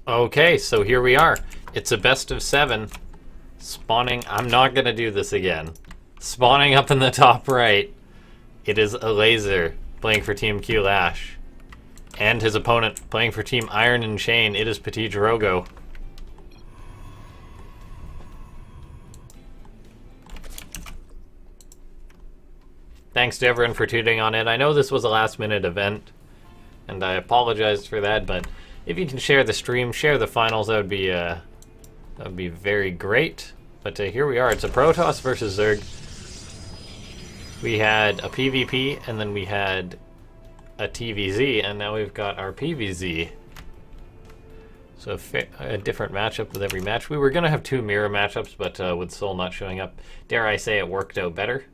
Okay, so here we are. It's a best of 7. Spawning, I'm not going to do this again. Spawning up in the top right, it is Elazer playing for Team Q Lash. And his opponent playing for Team Iron and Chain, it is PtitDrogo. Thanks to everyone for tuning on in. I know this was a last-minute event, and I apologize for that, but if you can share the stream, share the finals, that would be very great. But here we are. It's a Protoss versus Zerg. We had a PvP, and then we had a TVZ, and now we've got our PVZ. So a different matchup with every match. We were going to have 2 mirror matchups, but with Soul not showing up, dare I say it worked out better.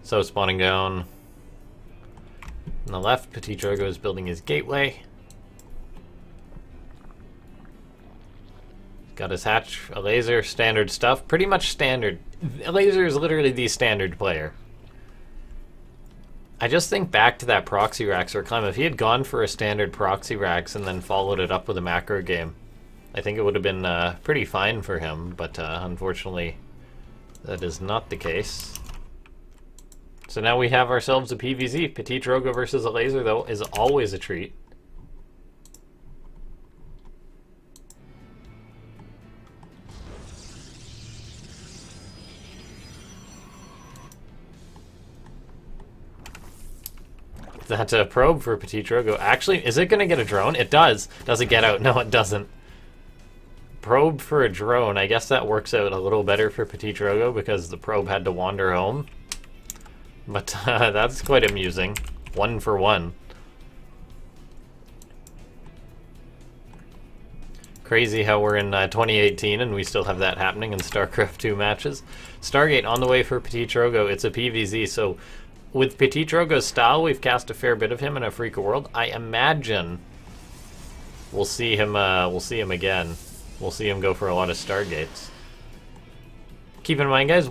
So spawning down on the left, PtitDrogo is building his gateway. Got his hatch, Elazer, standard stuff. Pretty much standard. Elazer is literally the standard player. I just think back to that proxy racks or climb. If he had gone for a standard proxy racks and then followed it up with a macro game, I think it would have been pretty fine for him, but unfortunately that is not the case. So now we have ourselves a PvZ. PtitDrogo versus Elazer, though, is always a treat. That's a probe for PtitDrogo. Actually, is it going to get a drone? It does. Does it get out? No, it doesn't. Probe for a drone. I guess that works out a little better for PtitDrogo because the probe had to wander home. But that's quite amusing. 1 for 1. Crazy how we're in 2018 and we still have that happening in StarCraft 2 matches. Stargate on the way for PtitDrogo. It's a PvZ, so with PtitDrogo's style, we've cast a fair bit of him in Afreeca World. I imagine we'll see him again. We'll see him go for a lot of Stargates. Keep in mind, guys,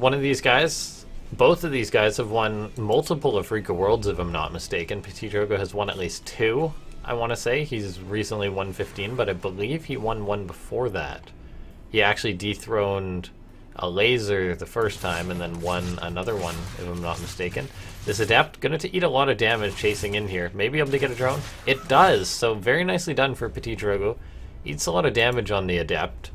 both of these guys have won multiple Afreeca Worlds, if I'm not mistaken. PtitDrogo has won at least 2, I want to say. He's recently won 15, but I believe he won one before that. He actually dethroned Elazer the first time and then won another one, if I'm not mistaken. This Adept going to eat a lot of damage chasing in here. Maybe able to get a drone? It does, so very nicely done for PtitDrogo. Eats a lot of damage on the Adept.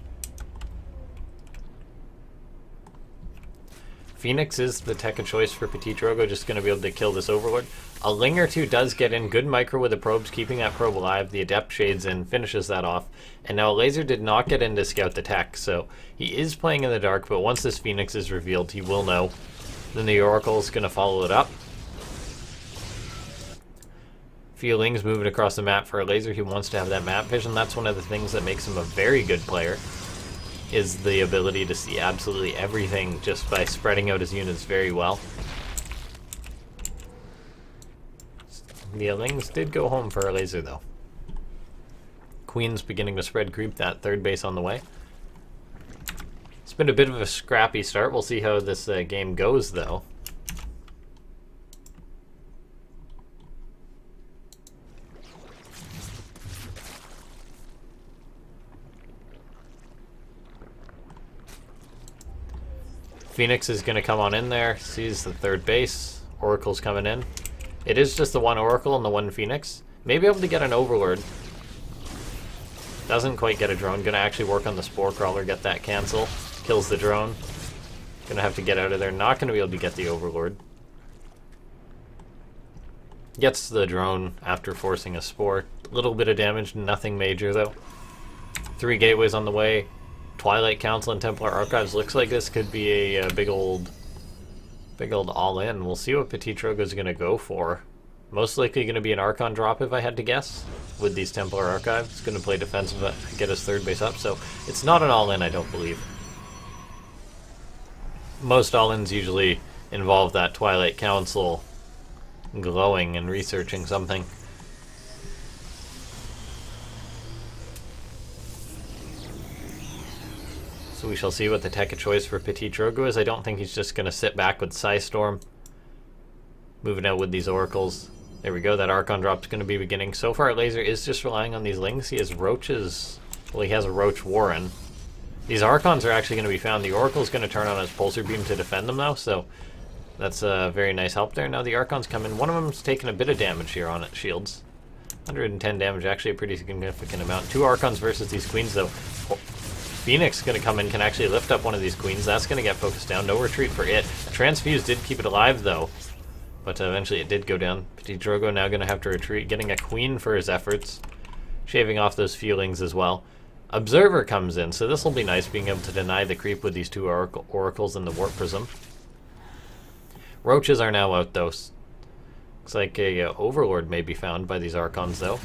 Phoenix is the tech of choice for PtitDrogo, just going to be able to kill this Overlord. A Ling or 2 does get in. Good micro with the probes, keeping that probe alive. The Adept shades in, finishes that off. And now Elazer did not get in to scout the tech, so he is playing in the dark, but once this Phoenix is revealed, he will know. Then the Oracle is going to follow it up. Feelings moving across the map for Elazer. He wants to have that map vision. That's one of the things that makes him a very good player, is the ability to see absolutely everything just by spreading out his units very well. The Lings did go home for Elazer, though. Queen's beginning to spread creep, that third base on the way. It's been a bit of a scrappy start. We'll see how this game goes, though. Phoenix is going to come on in there, sees the third base. Oracle's coming in. It is just the one Oracle and the one Phoenix. Maybe able to get an Overlord. Doesn't quite get a drone. Going to actually work on the Spore Crawler, get that cancel. Kills the drone. Going to have to get out of there. Not going to be able to get the Overlord. Gets the drone after forcing a Spore. A little bit of damage, nothing major though. 3 gateways on the way. Twilight Council and Templar Archives. Looks like this could be a big old all-in. We'll see what PtitDrogo is going to go for. Most likely going to be an Archon drop, if I had to guess, with these Templar Archives. It's going to play defensive, get his third base up, so it's not an all-in, I don't believe. Most all-ins usually involve that Twilight Council glowing and researching something. So we shall see what the tech of choice for PtitDrogo is. I don't think he's just going to sit back with Psystorm. Moving out with these Oracles. There we go, that Archon drop's going to be beginning. So far, Elazer is just relying on these Lings. He has Roaches. Well, he has a Roach Warren. These Archons are actually going to be found. The Oracle's going to turn on his Pulsar Beam to defend them, though, so that's a very nice help there. Now the Archons come in. One of them's taking a bit of damage here on it, shields. 110 damage, actually a pretty significant amount. 2 Archons versus these Queens, though. Phoenix going to come in, can actually lift up one of these Queens. That's going to get focused down. No retreat for it. Transfuse did keep it alive, though. But eventually it did go down. PtitDrogo now going to have to retreat, getting a Queen for his efforts. Shaving off those feelings as well. Observer comes in, so this will be nice, being able to deny the creep with these 2 Oracles and the Warp Prism. Roaches are now out, though. Looks like a Overlord may be found by these Archons, though.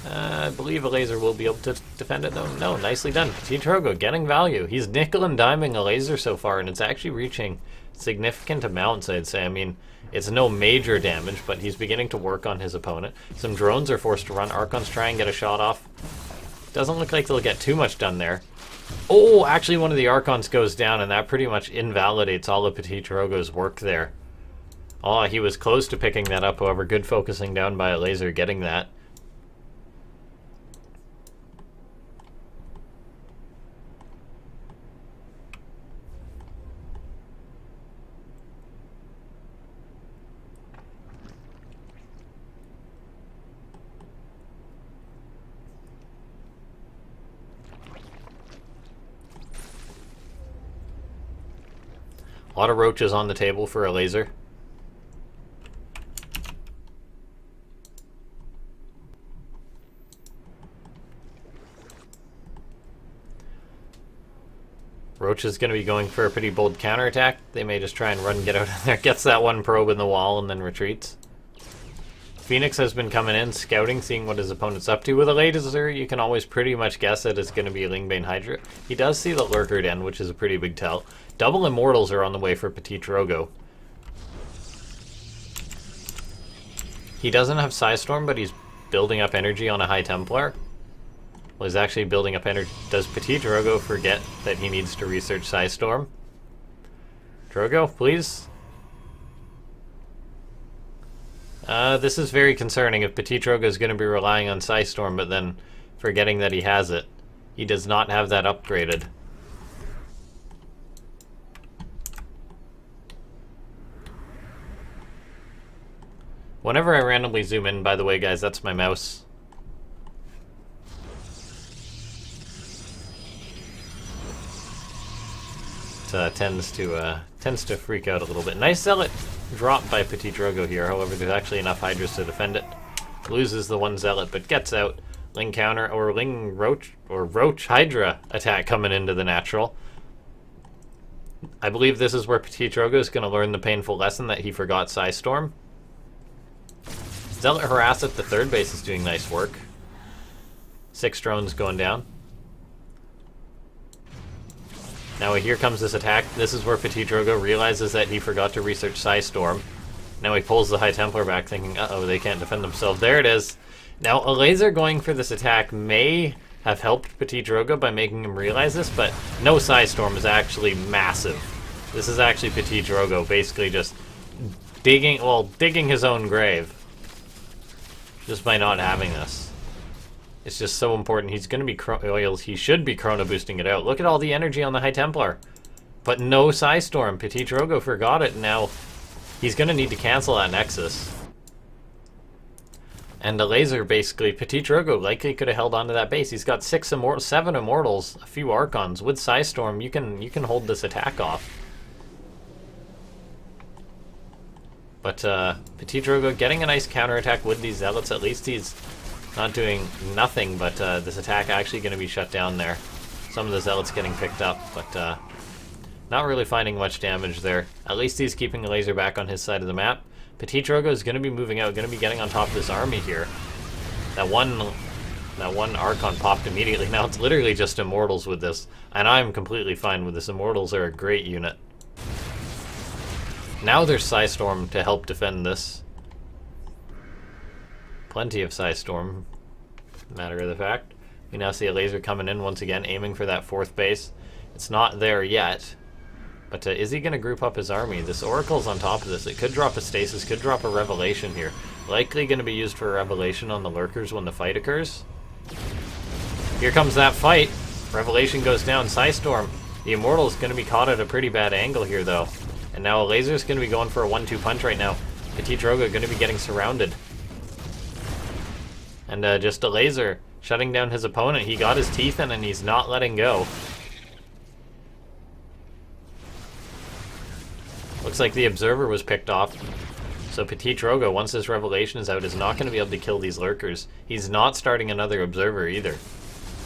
I believe Elazer will be able to defend it, though. No, nicely done. PtitDrogo getting value. He's nickel and diming Elazer so far, and it's actually reaching significant amounts, I'd say. I mean, it's no major damage, but he's beginning to work on his opponent. Some drones are forced to run. Archons try and get a shot off. Doesn't look like they'll get too much done there. Oh, actually one of the Archons goes down, and that pretty much invalidates all of PtitDrogo's work there. Oh, he was close to picking that up, however. Good focusing down by Elazer getting that. A lot of Roaches on the table for Elazer. Roach is going to be going for a pretty bold counterattack. They may just try and run and get out of there. Gets that one probe in the wall and then retreats. Phoenix has been coming in, scouting, seeing what his opponent's up to. With Elazer, you can always pretty much guess that it's going to be a Lingbane Hydra. He does see the Lurker Den, which is a pretty big tell. Double Immortals are on the way for PtitDrogo. He doesn't have Psystorm, but he's building up energy on a High Templar. Well, he's actually building up energy. Does PtitDrogo forget that he needs to research Psystorm? Drogo, please? This is very concerning if PtitDrogo is going to be relying on Psystorm, but then forgetting that he has it. He does not have that upgraded. Whenever I randomly zoom in, by the way, guys, that's my mouse. It tends to freak out a little bit. Nice Zealot drop by PtitDrogo here. However, there's actually enough Hydras to defend it. Loses the one Zealot, but gets out. Ling counter or Ling Roach or Roach Hydra attack coming into the natural. I believe this is where PtitDrogo is going to learn the painful lesson that he forgot Psystorm. Zealot Harass at the third base is doing nice work. 6 drones going down. Now here comes this attack. This is where PtitDrogo realizes that he forgot to research Psystorm. Now he pulls the High Templar back thinking, uh-oh, they can't defend themselves. There it is. Now Elazer going for this attack may have helped PtitDrogo by making him realize this, but no Psystorm is actually massive. This is actually PtitDrogo basically just digging his own grave. Just by not having this. It's just so important. He's going to be he should be chrono boosting it out. Look at all the energy on the High Templar. But no Psystorm. PtitDrogo forgot it. Now he's going to need to cancel that Nexus. And Elazer basically, PtitDrogo likely could have held on to that base. He's got 7 Immortals, a few Archons. With Psystorm, you can hold this attack off. But PtitDrogo getting a nice counterattack with these Zealots. At least he's not doing nothing, but this attack actually going to be shut down there. Some of the Zealots getting picked up, but not really finding much damage there. At least he's keeping Elazer back on his side of the map. PtitDrogo is going to be moving out, going to be getting on top of this army here. That one Archon popped immediately. Now it's literally just Immortals with this, and I'm completely fine with this. Immortals are a great unit. Now there's Psystorm to help defend this. Plenty of Psystorm, matter of the fact. We now see Elazer coming in once again, aiming for that 4th base. It's not there yet. But is he going to group up his army? This Oracle's on top of this. It could drop a Stasis, could drop a Revelation here. Likely going to be used for a Revelation on the Lurkers when the fight occurs. Here comes that fight. Revelation goes down. Psystorm. The Immortal's going to be caught at a pretty bad angle here, though. And now Elazer's going to be going for a 1-2 punch right now. PtitDrogo going to be getting surrounded. And just Elazer shutting down his opponent. He got his teeth in and he's not letting go. Looks like the Observer was picked off. So PtitDrogo, once this Revelation is out, is not going to be able to kill these Lurkers. He's not starting another Observer either.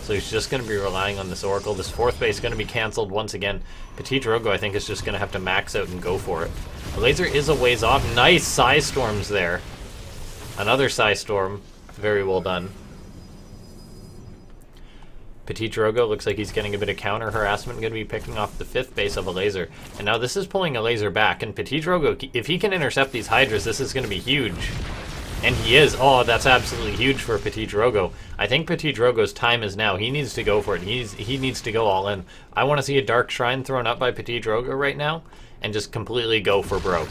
So he's just going to be relying on this Oracle. This 4th base is going to be cancelled once again. PtitDrogo, I think, is just going to have to max out and go for it. Elazer is a ways off. Nice Psystorms there. Another Psystorm. Very well done. PtitDrogo looks like he's getting a bit of counter harassment, going to be picking off the 5th base of Elazer. And now this is pulling Elazer back, and PtitDrogo, if he can intercept these Hydras, this is going to be huge. And he is. Oh, that's absolutely huge for PtitDrogo. I think PtitDrogo's time is now. He needs to go for it. He needs to go all in. I want to see a Dark Shrine thrown up by PtitDrogo right now, and just completely go for broke.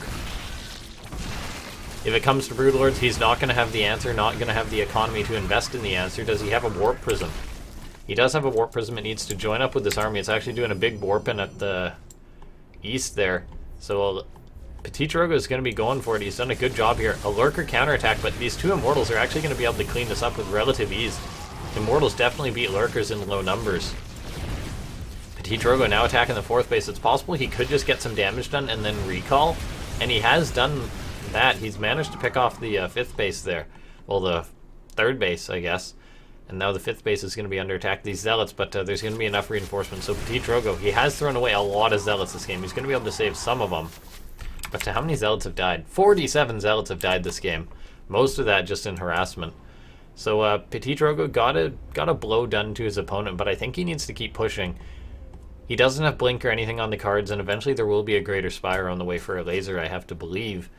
If it comes to Broodlords, he's not going to have the answer, not going to have the economy to invest in the answer. Does he have a Warp Prism? He does have a Warp Prism. It needs to join up with this army. It's actually doing a big warping at the east there. So PtitDrogo is going to be going for it. He's done a good job here. A Lurker counterattack, but these 2 Immortals are actually going to be able to clean this up with relative ease. Immortals definitely beat Lurkers in low numbers. PtitDrogo now attacking the 4th base. It's possible he could just get some damage done and then recall. And he has done that. He's managed to pick off the 5th base there. Well, the 3rd base, I guess. And now the 5th base is going to be under attack. These Zealots, but there's going to be enough reinforcement. So PtitDrogo, he has thrown away a lot of Zealots this game. He's going to be able to save some of them. But how many Zealots have died? 47 Zealots have died this game. Most of that just in harassment. So PtitDrogo got a blow done to his opponent, but I think he needs to keep pushing. He doesn't have Blink or anything on the cards, and eventually there will be a Greater Spire on the way for Elazer, I have to believe.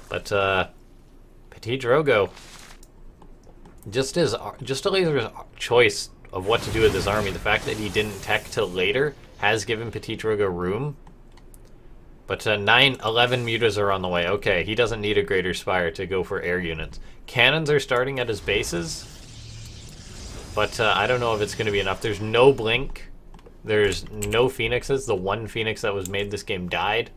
But PtitDrogo, just Elazer's choice of what to do with his army, the fact that he didn't tech till later has given PtitDrogo room. But 11 mutas are on the way. Okay, he doesn't need a Greater Spire to go for air units. Cannons are starting at his bases, but I don't know if it's going to be enough. There's no Blink. There's no Phoenixes. The 1 Phoenix that was made this game died.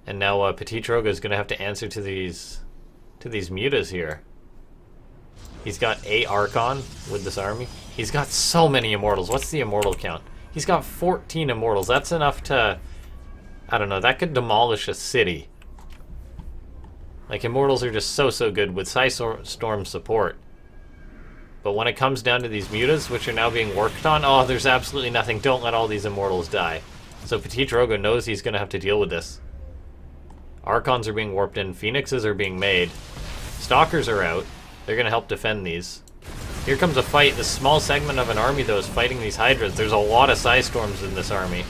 And now PtitDrogo is going to have to answer to these mutas here. He's got a Archon with this army. He's got so many Immortals. What's the Immortal count? He's got 14 Immortals. That's enough to, I don't know, that could demolish a city. Like, Immortals are just so good with Psystorm support. But when it comes down to these mutas, which are now being worked on, oh, there's absolutely nothing. Don't let all these Immortals die. So PtitDrogo knows he's going to have to deal with this. Archons are being warped in. Phoenixes are being made. Stalkers are out. They're going to help defend these. Here comes a fight. This small segment of an army, though, is fighting these Hydras. There's a lot of Psystorms in this army.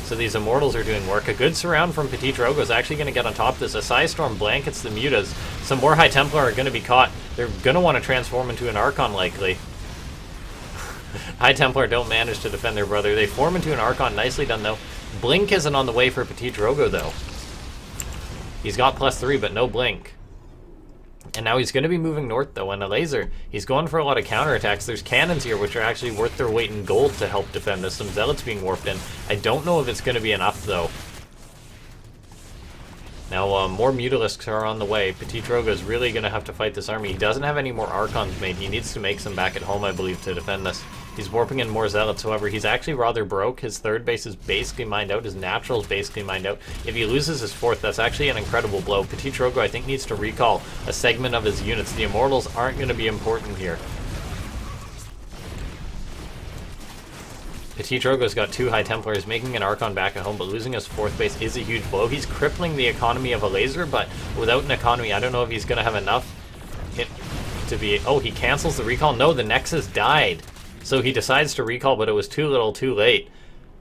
So these Immortals are doing work. A good surround from PtitDrogo is actually going to get on top of this. A Psystorm blankets the mutas. Some more High Templar are going to be caught. They're going to want to transform into an Archon, likely. High Templar don't manage to defend their brother. They form into an Archon. Nicely done, though. Blink isn't on the way for PtitDrogo, though. He's got +3, but no Blink. And now he's going to be moving north, though, and Elazer, he's going for a lot of counterattacks. There's cannons here, which are actually worth their weight in gold to help defend this. Some Zealots being warped in. I don't know if it's going to be enough, though. Now, more Mutalisks are on the way. PtitDrogo is really going to have to fight this army. He doesn't have any more Archons made. He needs to make some back at home, I believe, to defend this. He's warping in more Zealots. However, he's actually rather broke. His 3rd base is basically mined out. His natural is basically mined out. If he loses his 4th, that's actually an incredible blow. PtitDrogo, I think, needs to recall a segment of his units. The Immortals aren't going to be important here. PtitDrogo's got 2 High Templars, making an Archon back at home, but losing his 4th base is a huge blow. He's crippling the economy of Elazer, but without an economy, I don't know if he's going to have enough to be... Oh, he cancels the recall? No, the Nexus died. So he decides to recall, but it was too little, too late.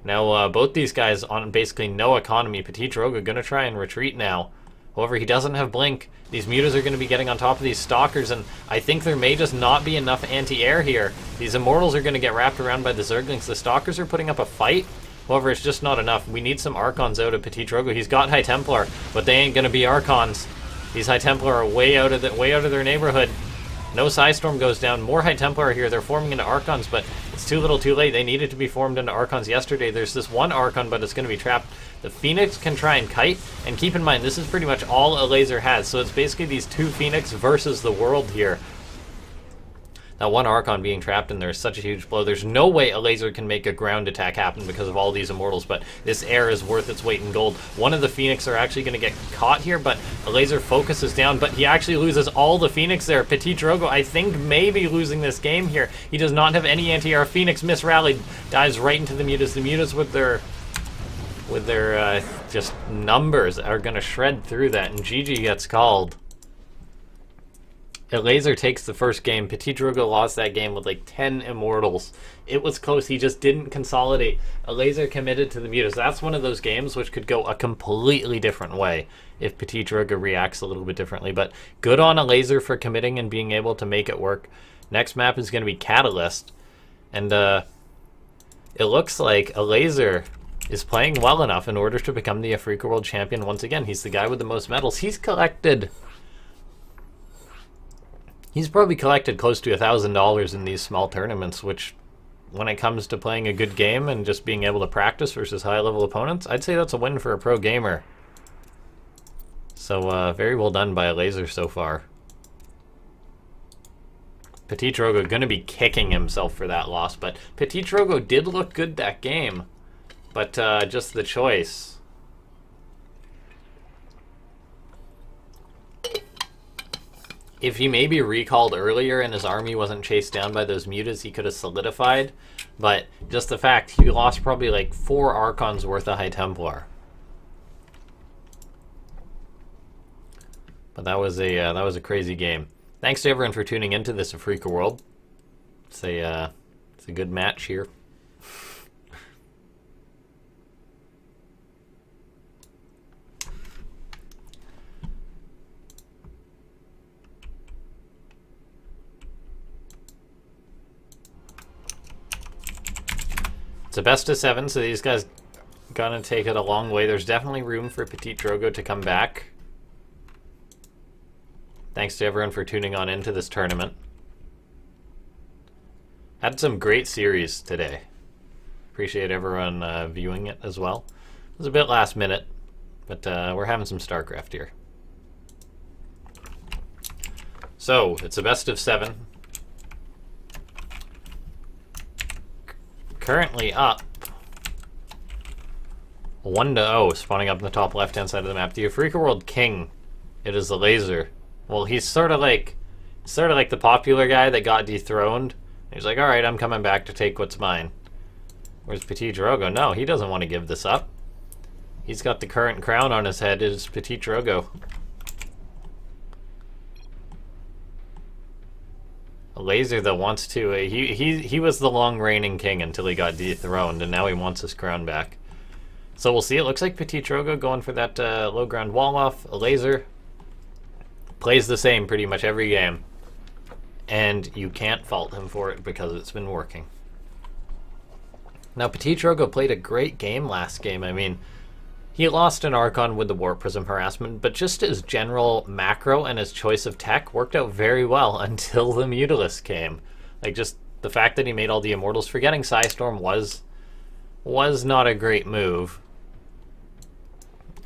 Now, both these guys on basically no economy. PtitDrogo going to try and retreat now. However, he doesn't have Blink. These mutas are going to be getting on top of these Stalkers, and I think there may just not be enough anti-air here. These Immortals are going to get wrapped around by the Zerglings. The Stalkers are putting up a fight. However, it's just not enough. We need some Archons out of PtitDrogo. He's got High Templar, but they ain't going to be Archons. These High Templar are way out of their neighborhood. No Psystorm goes down. More High Templar are here. They're forming into Archons, but it's too little too late. They needed to be formed into Archons yesterday. There's this one Archon, but it's going to be trapped. The Phoenix can try and kite, and keep in mind, this is pretty much all Elazer has, so it's basically these two Phoenix versus the world here. That one Archon being trapped in there is such a huge blow. There's no way Elazer can make a ground attack happen because of all these Immortals, but this air is worth its weight in gold. One of the Phoenix are actually going to get caught here, but Elazer focuses down, but he actually loses all the Phoenix there. PtitDrogo, I think, may be losing this game here. He does not have any anti-air. Phoenix misrallied, dives right into the mutas. The mutas with their just numbers are going to shred through that, and GG gets called. Elazer takes the first game. PtitDrogo lost that game with like 10 Immortals. It was close. He just didn't consolidate. Elazer committed to the mutas. That's one of those games which could go a completely different way if PtitDrogo reacts a little bit differently. But good on Elazer for committing and being able to make it work. Next map is going to be Catalyst. And it looks like Elazer is playing well enough in order to become the Afreeca World Champion once again. He's the guy with the most medals. He's probably collected close to $1,000 in these small tournaments, which, when it comes to playing a good game and just being able to practice versus high-level opponents, I'd say that's a win for a pro gamer. So, very well done by Elazer so far. PtitDrogo going to be kicking himself for that loss, but PtitDrogo did look good that game. But just the choice. If he maybe recalled earlier and his army wasn't chased down by those mutas, he could have solidified. But just the fact, he lost probably like 4 Archons worth of High Templar. But that was a crazy game. Thanks to everyone for tuning into this Afreeca World. It's a good match here. It's a best of 7, so these guys gonna take it a long way. There's definitely room for PtitDrogo to come back. Thanks to everyone for tuning on into this tournament. Had some great series today. Appreciate everyone viewing it as well. It was a bit last minute, but we're having some StarCraft here. So, it's a best of 7. Currently up 1-0, spawning up in the top left-hand side of the map. The Afreeca World King, it is Elazer. Well, he's sort of like the popular guy that got dethroned. He's like, all right, I'm coming back to take what's mine. Where's PtitDrogo? No, he doesn't want to give this up. He's got the current crown on his head. It is PtitDrogo. Elazer that wants to. He was the long reigning king until he got dethroned, and now he wants his crown back. So we'll see. It looks like PtitDrogo going for that low ground wall off. Elazer plays the same pretty much every game, and you can't fault him for it because it's been working. Now PtitDrogo played a great game last game. I mean, he lost an Archon with the Warp Prism harassment, but just his general macro and his choice of tech worked out very well until the Mutalisk came. Like, just the fact that he made all the Immortals, forgetting Psystorm was not a great move.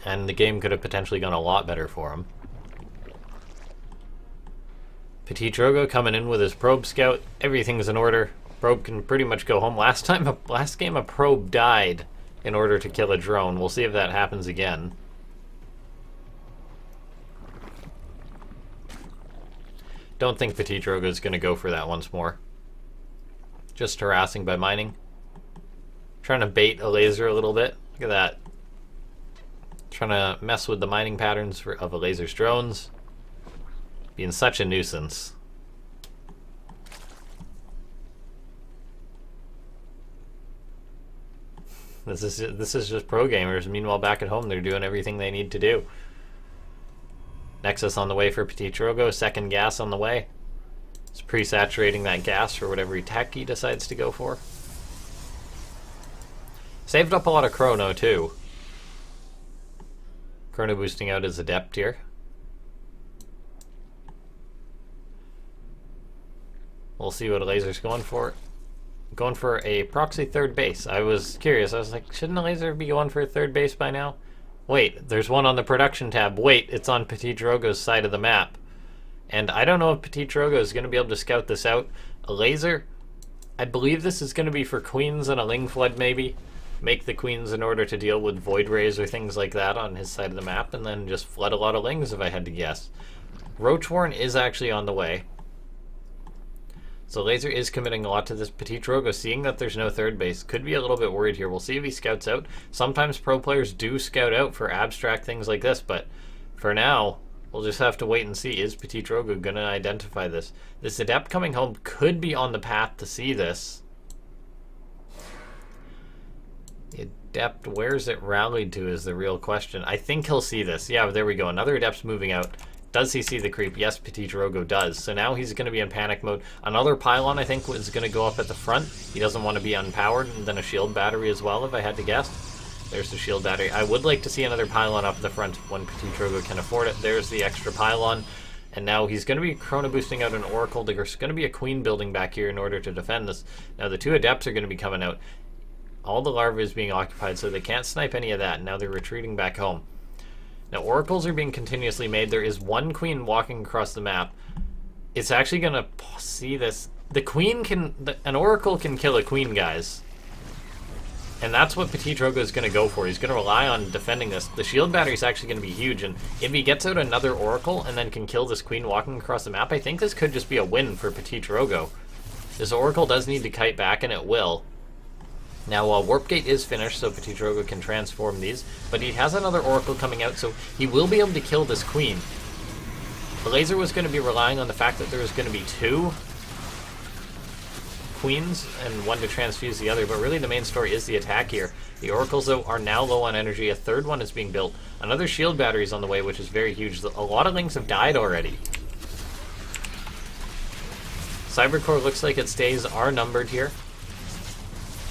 And the game could have potentially gone a lot better for him. PtitDrogo coming in with his Probe Scout. Everything's in order. Probe can pretty much go home. Last game a Probe died in order to kill a drone. We'll see if that happens again. Don't think PtitDrogo is going to go for that once more. Just harassing by mining. Trying to bait Elazer a little bit. Look at that. Trying to mess with the mining patterns of Elazer's drones. Being such a nuisance. This is just pro gamers. Meanwhile, back at home, they're doing everything they need to do. Nexus on the way for PtitDrogo. Second gas on the way. It's pre-saturating that gas for whatever attack he decides to go for. Saved up a lot of chrono, too. Chrono boosting out his adept here. We'll see what Elazer's going for. Going for a proxy third base. I was curious. I was like, shouldn't Elazer be going for a third base by now? Wait, there's one on the production tab. Wait, it's on PtitDrogo's side of the map. And I don't know if PtitDrogo is going to be able to scout this out. Elazer, I believe this is going to be for queens and a Ling Flood maybe. Make the queens in order to deal with Void Rays or things like that on his side of the map, and then just flood a lot of Lings if I had to guess. Roach Warren is actually on the way. So Elazer is committing a lot to this. PtitDrogo, seeing that there's no third base, could be a little bit worried here. We'll see if he scouts out. Sometimes pro players do scout out for abstract things like this, but for now, we'll just have to wait and see. Is PtitDrogo going to identify this? This Adept coming home could be on the path to see this. The Adept, where's it rallied to is the real question. I think he'll see this. Yeah, there we go. Another Adept's moving out. Does he see the creep? Yes, PtitDrogo does. So now he's going to be in panic mode. Another pylon, I think, is going to go up at the front. He doesn't want to be unpowered. And then a shield battery as well, if I had to guess. There's the shield battery. I would like to see another pylon up the front when PtitDrogo can afford it. There's the extra pylon. And now he's going to be chrono boosting out an Oracle. There's going to be a Queen building back here in order to defend this. Now the two Adepts are going to be coming out. All the larvae is being occupied, so they can't snipe any of that. Now they're retreating back home. Now, oracles are being continuously made. There is one queen walking across the map. It's actually going to see this. The queen can... an oracle can kill a queen, guys. And that's what PtitDrogo is going to go for. He's going to rely on defending this. The shield battery is actually going to be huge, and if he gets out another oracle and then can kill this queen walking across the map, I think this could just be a win for PtitDrogo. This oracle does need to kite back, and it will. Now, Warp Gate is finished, so PtitDrogo can transform these, but he has another Oracle coming out, so he will be able to kill this Queen. Elazer was going to be relying on the fact that there was going to be two Queens and one to transfuse the other, but really the main story is the attack here. The Oracles, though, are now low on energy. A third one is being built. Another shield battery is on the way, which is very huge. A lot of Lings have died already. Cybercore looks like its days are numbered here.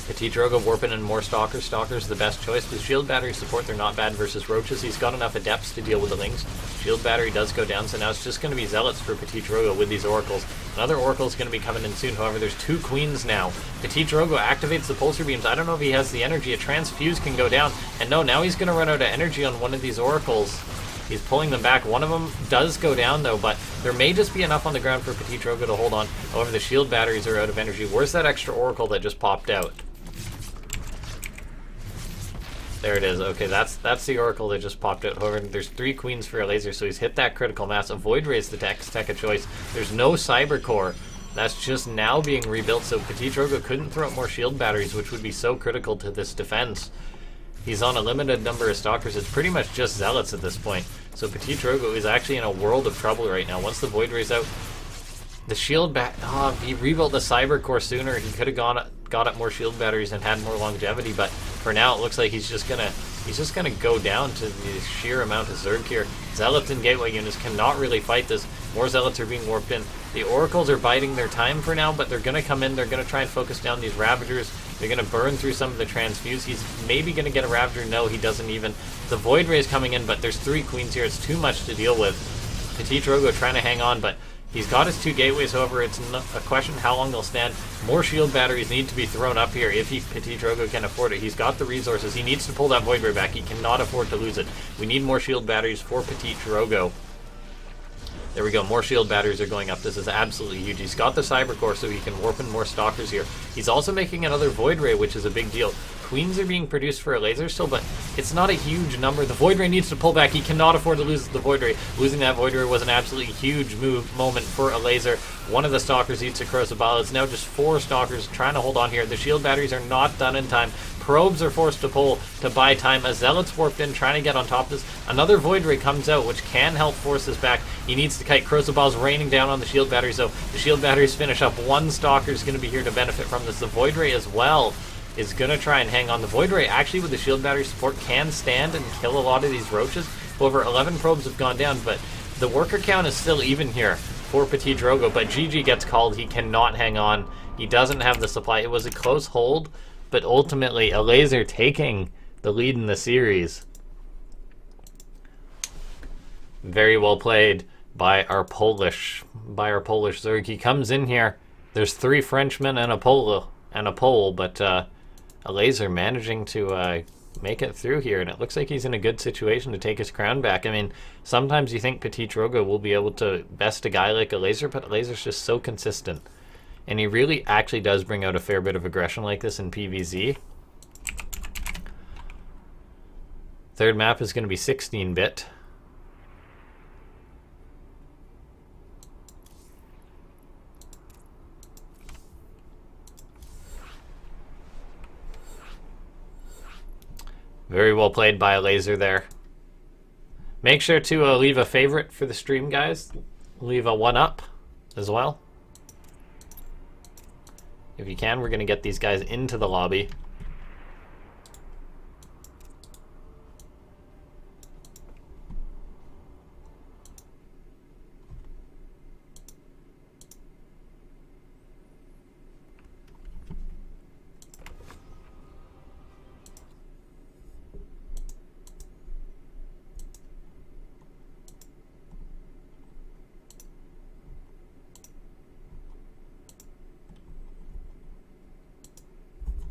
PtitDrogo warping in more Stalkers. Stalkers the best choice. With shield battery support, they're not bad versus Roaches. He's got enough Adepts to deal with the Lings. Shield battery does go down, so now it's just going to be Zealots for PtitDrogo with these Oracles. Another Oracle is going to be coming in soon, however, there's two Queens now. PtitDrogo activates the Pulsar Beams. I don't know if he has the energy. A Transfuse can go down, and no, now he's going to run out of energy on one of these Oracles. He's pulling them back. One of them does go down, though, but there may just be enough on the ground for PtitDrogo to hold on. However, the shield batteries are out of energy. Where's that extra Oracle that just popped out? There it is. Okay, that's the Oracle that just popped out. However, there's three Queens for Elazer, so he's hit that critical mass. A Void Ray is the tech of choice. There's no Cyber Core. That's just now being rebuilt, so PtitDrogo couldn't throw out more shield batteries, which would be so critical to this defense. He's on a limited number of Stalkers. It's pretty much just Zealots at this point. So PtitDrogo is actually in a world of trouble right now. Once the Void Ray's out, the shield if he rebuilt the Cyber Core sooner, he could have got up more shield batteries and had more longevity, but for now it looks like he's just gonna go down to the sheer amount of Zerg here. Zealots and Gateway units cannot really fight this. More Zealots are being warped in. The Oracles are biding their time for now, but they're gonna come in, they're gonna try and focus down these Ravagers. They're gonna burn through some of the Transfuse. He's maybe gonna get a Ravager. No, he doesn't even. The Void Ray is coming in, but there's three Queens here. It's too much to deal with. PtitDrogo trying to hang on, but he's got his two gateways, however, it's a question how long they'll stand. More shield batteries need to be thrown up here if PtitDrogo can afford it. He's got the resources. He needs to pull that Void Ray back. He cannot afford to lose it. We need more shield batteries for PtitDrogo. There we go. More shield batteries are going up. This is absolutely huge. He's got the Cyber Core, so he can warp in more Stalkers here. He's also making another Void Ray, which is a big deal. Queens are being produced for Elazer still, but it's not a huge number. The Void Ray needs to pull back. He cannot afford to lose the Void Ray. Losing that Void Ray was an absolutely huge moment for Elazer. One of the Stalkers eats a Corrosive Bile. It's now just four Stalkers trying to hold on here. The shield batteries are not done in time. Probes are forced to pull to buy time. A Zealot's warped in, trying to get on top of this. Another Void Ray comes out, which can help force this back. He needs to kite. Corrosive Bile's raining down on the shield batteries, so the shield batteries finish up. One Stalker is going to be here to benefit from this. The Void Ray as well is going to try and hang on. The Void Ray, actually, with the shield battery support, can stand and kill a lot of these Roaches. Over 11 probes have gone down, but The worker count is still even here for PtitDrogo, but GG gets called. He cannot hang on. He doesn't have the supply. It was a close hold, but ultimately Elazer taking the lead in the series. Very well played by our Polish Zerg. He comes in here. There's 3 Frenchmen and a Pole, but Elazer managing to make it through here, and it looks like he's in a good situation to take his crown back. I mean, sometimes you think PtitDrogo will be able to best a guy like Elazer, but Elazer's just so consistent. And he really actually does bring out a fair bit of aggression like this in PvZ. Third map is going to be 16-bit. Very well played by Elazer there. Make sure to leave a favorite for the stream, guys. Leave a 1-up as well. If you can, we're going to get these guys into the lobby.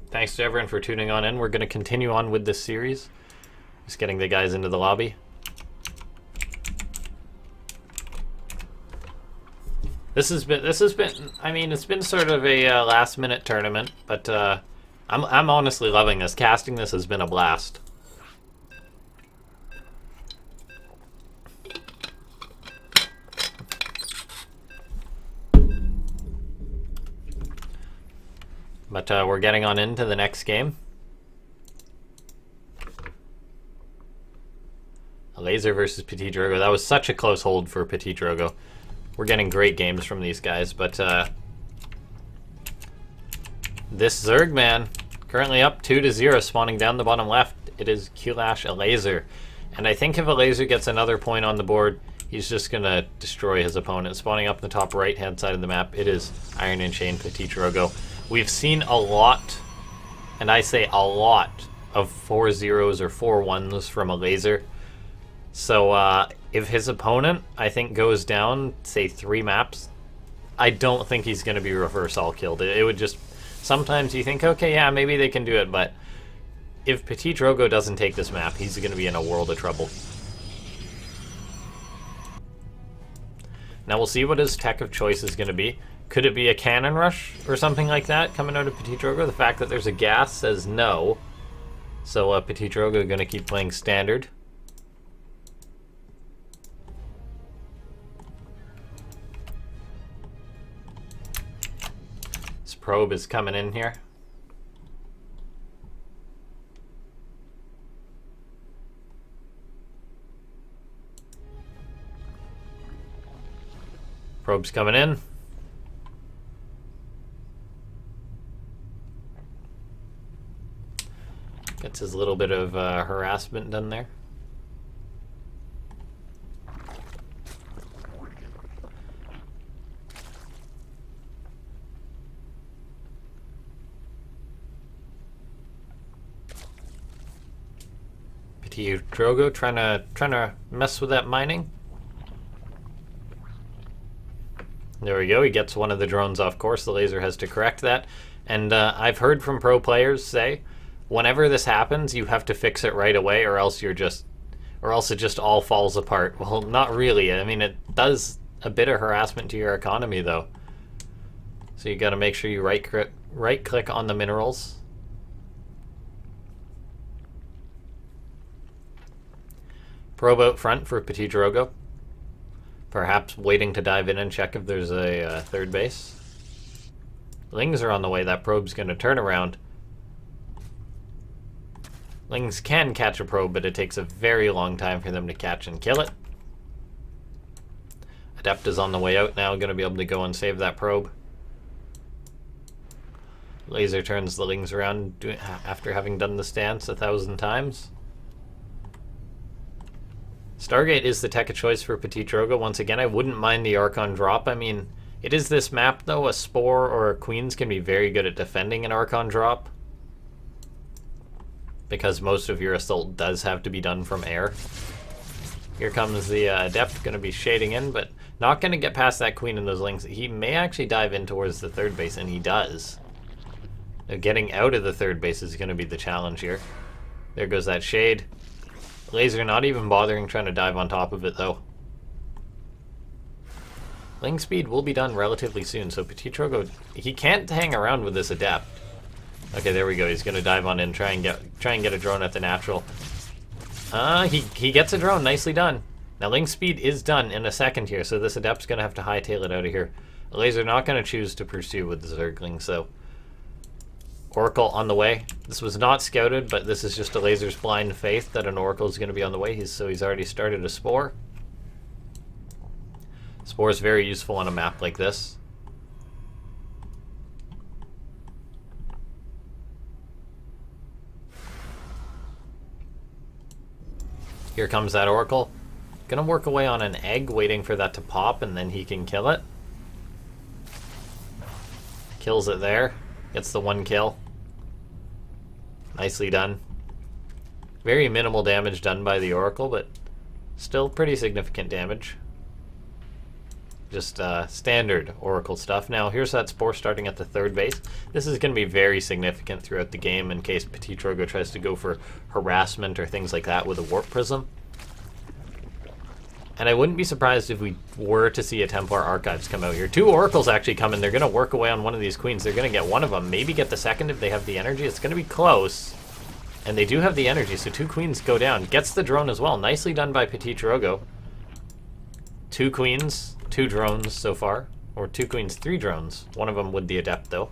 Thanks to everyone for tuning on in. We're going to continue on with this series. Just getting the guys into the lobby. This has been, I mean, it's been sort of a last-minute tournament, but I'm honestly loving this. Casting this has been a blast. But we're getting on into the next game. Elazer versus PtitDrogo. That was such a close hold for PtitDrogo. We're getting great games from these guys, but this Zerg man currently up 2-0, spawning down the bottom left. It is Elazer. And I think if Elazer gets another point on the board, he's just going to destroy his opponent. Spawning up the top right-hand side of the map, it is Iron and Chain PtitDrogo. We've seen a lot, and I say a lot, of 4 zeros or 4 1s from Elazer. So if his opponent, I think, goes down, say 3 maps, I don't think he's going to be reverse all killed. It would just, sometimes you think, okay, yeah, maybe they can do it, but if PtitDrogo doesn't take this map, he's going to be in a world of trouble. Now we'll see what his tech of choice is going to be. Could it be a cannon rush or something like that coming out of PtitDrogo? The fact that there's a gas says no. So PtitDrogo going to keep playing standard. This probe is coming in here. Probe's coming in. Gets his little bit of harassment done there. PtitDrogo trying to mess with that mining. There we go. He gets one of the drones off course. The Elazer has to correct that. And I've heard from pro players say, whenever this happens, you have to fix it right away, or else it just all falls apart. Well, not really. I mean, it does a bit of harassment to your economy, though. So you got to make sure you right click on the minerals. Probe out front for PtitDrogo. Perhaps waiting to dive in and check if there's a third base. Lings are on the way. That probe's going to turn around. Lings can catch a probe, but it takes a very long time for them to catch and kill it. Adept is on the way out now, going to be able to go and save that probe. Elazer turns the Lings around after having done the stance 1,000 times. Stargate is the tech of choice for PtitDrogo. Once again, I wouldn't mind the Archon drop. I mean, it is this map, though. A Spore or a Queens can be very good at defending an Archon drop, because most of your assault does have to be done from air. Here comes the Adept, going to be shading in, but not going to get past that Queen and those Lings. He may actually dive in towards the third base, and he does. Now, getting out of the third base is going to be the challenge here. There goes that shade. Elazer not even bothering trying to dive on top of it, though. Ling speed will be done relatively soon, so PtitDrogo, he can't hang around with this Adept. Okay, there we go. He's going to dive on in, try and get a drone at the natural. He gets a drone. Nicely done. Now, Ling speed is done in a second here, so this Adept's going to have to hightail it out of here. Elazer not going to choose to pursue with the Zergling, so... Oracle on the way. This was not scouted, but this is just Elazer's blind faith that an Oracle is going to be on the way. So he's already started a Spore. Spore is very useful on a map like this. Here comes that Oracle. Gonna work away on an egg, waiting for that to pop, and then he can kill it. Kills it there. Gets the one kill. Nicely done. Very minimal damage done by the Oracle, but still pretty significant damage. Just standard Oracle stuff. Now, here's that Spore starting at the third base. This is going to be very significant throughout the game in case PtitDrogo tries to go for harassment or things like that with a Warp Prism. And I wouldn't be surprised if we were to see a Templar Archives come out here. 2 Oracles actually come in. They're going to work away on one of these Queens. They're going to get one of them. Maybe get the second if they have the energy. It's going to be close. And they do have the energy, so 2 Queens go down. Gets the drone as well. Nicely done by PtitDrogo. 2 Queens, 2 drones so far. Or 2 Queens, 3 drones. One of them with the Adept, though.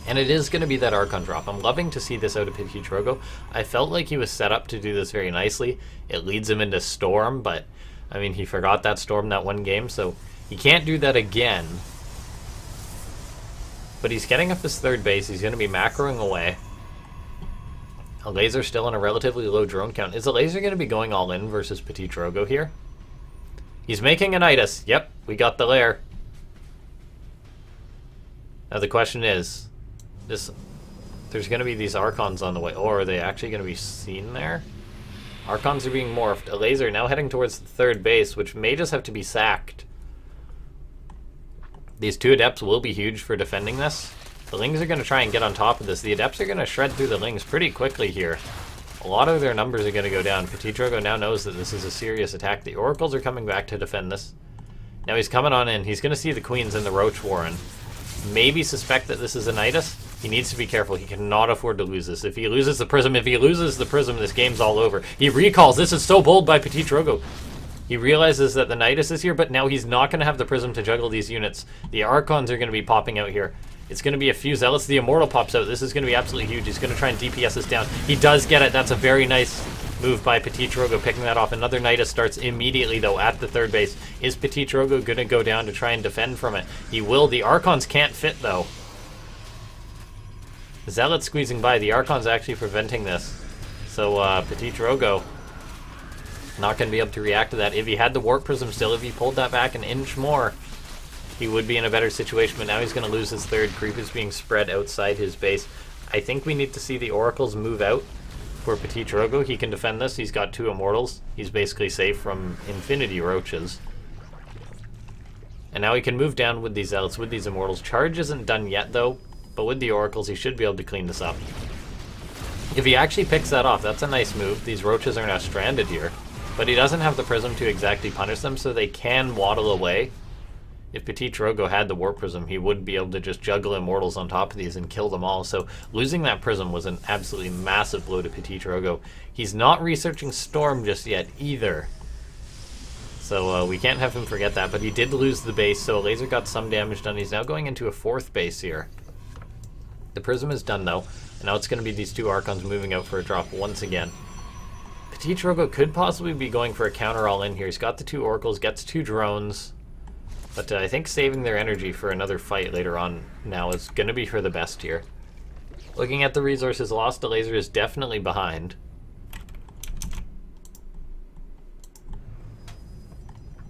And it is going to be that Archon drop. I'm loving to see this out of PtitDrogo. I felt like he was set up to do this very nicely. It leads him into Storm, but... I mean, he forgot that Storm that one game, so he can't do that again. But he's getting up his third base. He's going to be macroing away. Elazer still on a relatively low drone count. Is Elazer going to be going all in versus PtitDrogo here? He's making a Nidus. Yep, we got the lair. Now the question is, there's going to be these Archons on the way. Or are they actually going to be seen there? Archons are being morphed. Elazer now heading towards the third base, which may just have to be sacked. These 2 Adepts will be huge for defending this. The Lings are going to try and get on top of this. The Adepts are going to shred through the Lings pretty quickly here. A lot of their numbers are going to go down. PtitDrogo now knows that this is a serious attack. The Oracles are coming back to defend this. Now he's coming on in. He's going to see the Queens in the Roach Warren. Maybe suspect that this is a Nidus. He needs to be careful. He cannot afford to lose this. If he loses the Prism, this game's all over. He recalls. This is so bold by PtitDrogo. He realizes that the Nidus is here, but now he's not going to have the Prism to juggle these units. The Archons are going to be popping out here. It's going to be a few Zealots. The Immortal pops out. This is going to be absolutely huge. He's going to try and DPS this down. He does get it. That's a very nice move by PtitDrogo, picking that off. Another Nidus starts immediately, though, at the third base. Is PtitDrogo going to go down to try and defend from it? He will. The Archons can't fit, though. Zealot squeezing by. The Archon's actually preventing this. So, PtitDrogo not going to be able to react to that. If he had the Warp Prism still, if he pulled that back an inch more, he would be in a better situation. But now he's going to lose his third. Creep is being spread outside his base. I think we need to see the Oracles move out for PtitDrogo. He can defend this. He's got 2 Immortals. He's basically safe from Infinity Roaches. And now he can move down with these Zealots, with these Immortals. Charge isn't done yet, though. But with the Oracles, he should be able to clean this up. If he actually picks that off, that's a nice move. These Roaches are now stranded here. But he doesn't have the Prism to exactly punish them, so they can waddle away. If PtitDrogo had the Warp Prism, he would be able to just juggle Immortals on top of these and kill them all. So losing that Prism was an absolutely massive blow to PtitDrogo. He's not researching Storm just yet, either. So we can't have him forget that. But he did lose the base, so Elazer got some damage done. He's now going into a 4th base here. The Prism is done, though, and now it's going to be these 2 Archons moving out for a drop once again. PtitDrogo could possibly be going for a counter all in here. He's got the 2 Oracles, gets 2 drones, but I think saving their energy for another fight later on now is going to be for the best here. Looking at the resources lost, Elazer is definitely behind.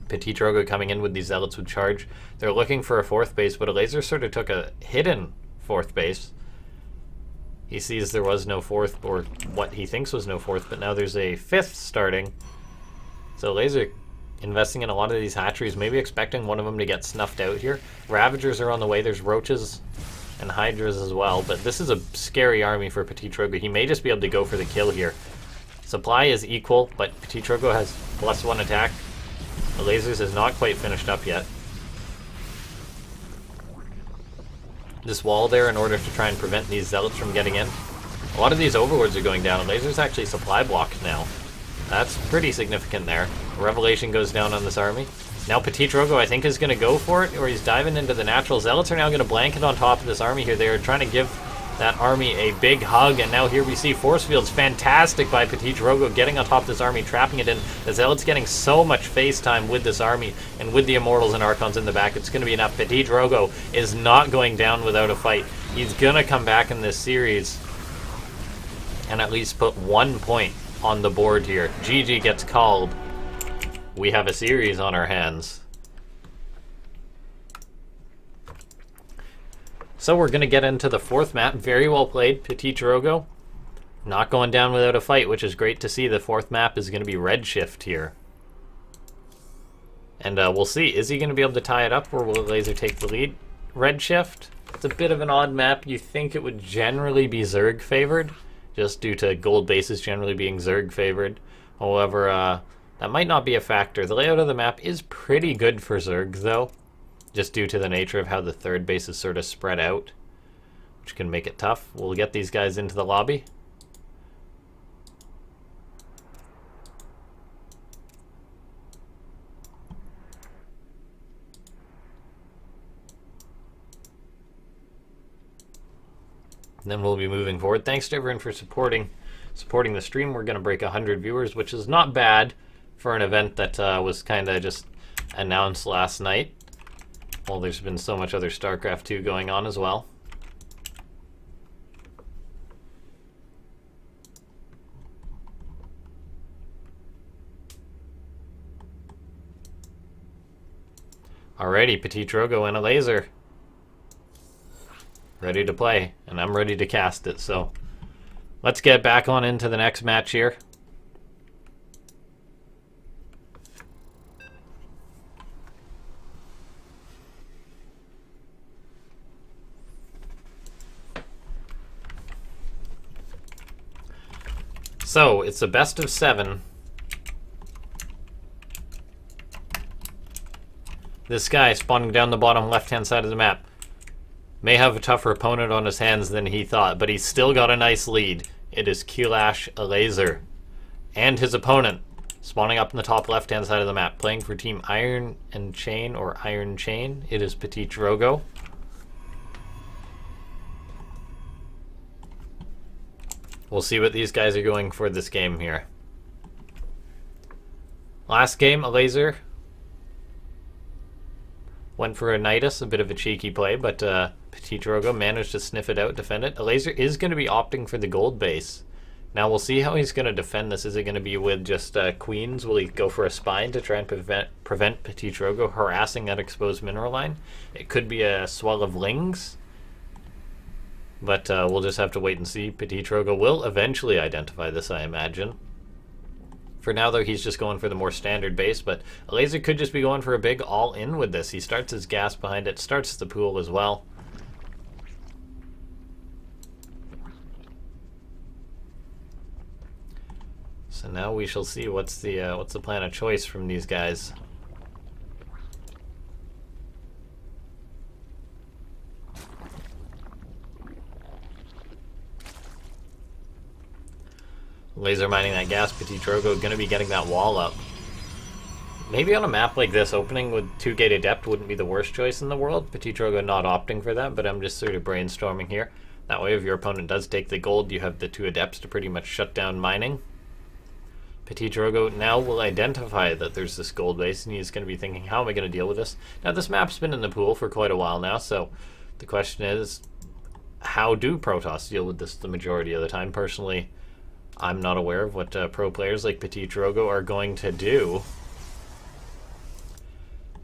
PtitDrogo coming in with these Zealots with charge. They're looking for a 4th base, but Elazer sort of took a hidden 4th base. He sees there was no 4th, or what he thinks was no 4th, but now there's a 5th starting. So Elazer investing in a lot of these hatcheries, maybe expecting one of them to get snuffed out here. Ravagers are on the way. There's roaches and hydras as well, but this is a scary army for PtitDrogo. He may just be able to go for the kill here. Supply is equal, but PtitDrogo has +1 attack. Elazer's is not quite finished up yet. This wall there in order to try and prevent these Zealots from getting in. A lot of these Overlords are going down. Elazer's actually supply blocked now. That's pretty significant there. Revelation goes down on this army. Now PtitDrogo, I think, is going to go for it, or he's diving into the natural. Zealots are now going to blanket on top of this army here. They are trying to give that army a big hug, and now here we see force fields. Fantastic by PtitDrogo getting on top of this army, trapping it in. The Zealots getting so much face time with this army, and with the Immortals and Archons in the back, it's going to be enough. PtitDrogo is not going down without a fight. He's going to come back in this series and at least put 1 point on the board here. GG gets called. We have a series on our hands. So we're going to get into the 4th map. Very well played, PtitDrogo. Not going down without a fight, which is great to see. The 4th map is going to be Redshift here. And we'll see. Is he going to be able to tie it up, or will Elazer take the lead? Redshift. It's a bit of an odd map. You think it would generally be Zerg favored, just due to gold bases generally being Zerg favored. However, that might not be a factor. The layout of the map is pretty good for Zerg, though, just due to the nature of how the 3rd base is sort of spread out, which can make it tough. We'll get these guys into the lobby. And then we'll be moving forward. Thanks to everyone for supporting the stream. We're going to break 100 viewers, which is not bad for an event that was kind of just announced last night. Well, there's been so much other StarCraft 2 going on as well. Alrighty, PtitDrogo and Elazer. Ready to play, and I'm ready to cast it, so let's get back on into the next match here. So, it's a best of 7. This guy spawning down the bottom left-hand side of the map may have a tougher opponent on his hands than he thought, but he's still got a nice lead. It is Kulash Elazer. And his opponent, spawning up in the top left-hand side of the map, playing for Team Iron and Chain, or Iron Chain. It is PtitDrogo. We'll see what these guys are going for this game here. Last game, Elazer went for a Nidus, a bit of a cheeky play, but PtitDrogo managed to sniff it out, defend it. Elazer is going to be opting for the gold base. Now we'll see how he's going to defend this. Is it going to be with just queens? Will he go for a spine to try and prevent PtitDrogo harassing that exposed mineral line? It could be a swell of lings. But we'll just have to wait and see. PtitDrogo will eventually identify this, I imagine. For now, though, he's just going for the more standard base, but Elazer could just be going for a big all-in with this. He starts his gas behind it, starts the pool as well. So now we shall see what's the plan of choice from these guys. Laser mining that gas, PtitDrogo going to be getting that wall up. Maybe on a map like this, opening with 2-gate Adept wouldn't be the worst choice in the world. PtitDrogo not opting for that, but I'm just sort of brainstorming here. That way, if your opponent does take the gold, you have the 2 Adepts to pretty much shut down mining. PtitDrogo now will identify that there's this gold base, and he's going to be thinking, how am I going to deal with this? Now, this map's been in the pool for quite a while now, so the question is, how do Protoss deal with this the majority of the time? Personally, I'm not aware of what pro players like PtitDrogo are going to do.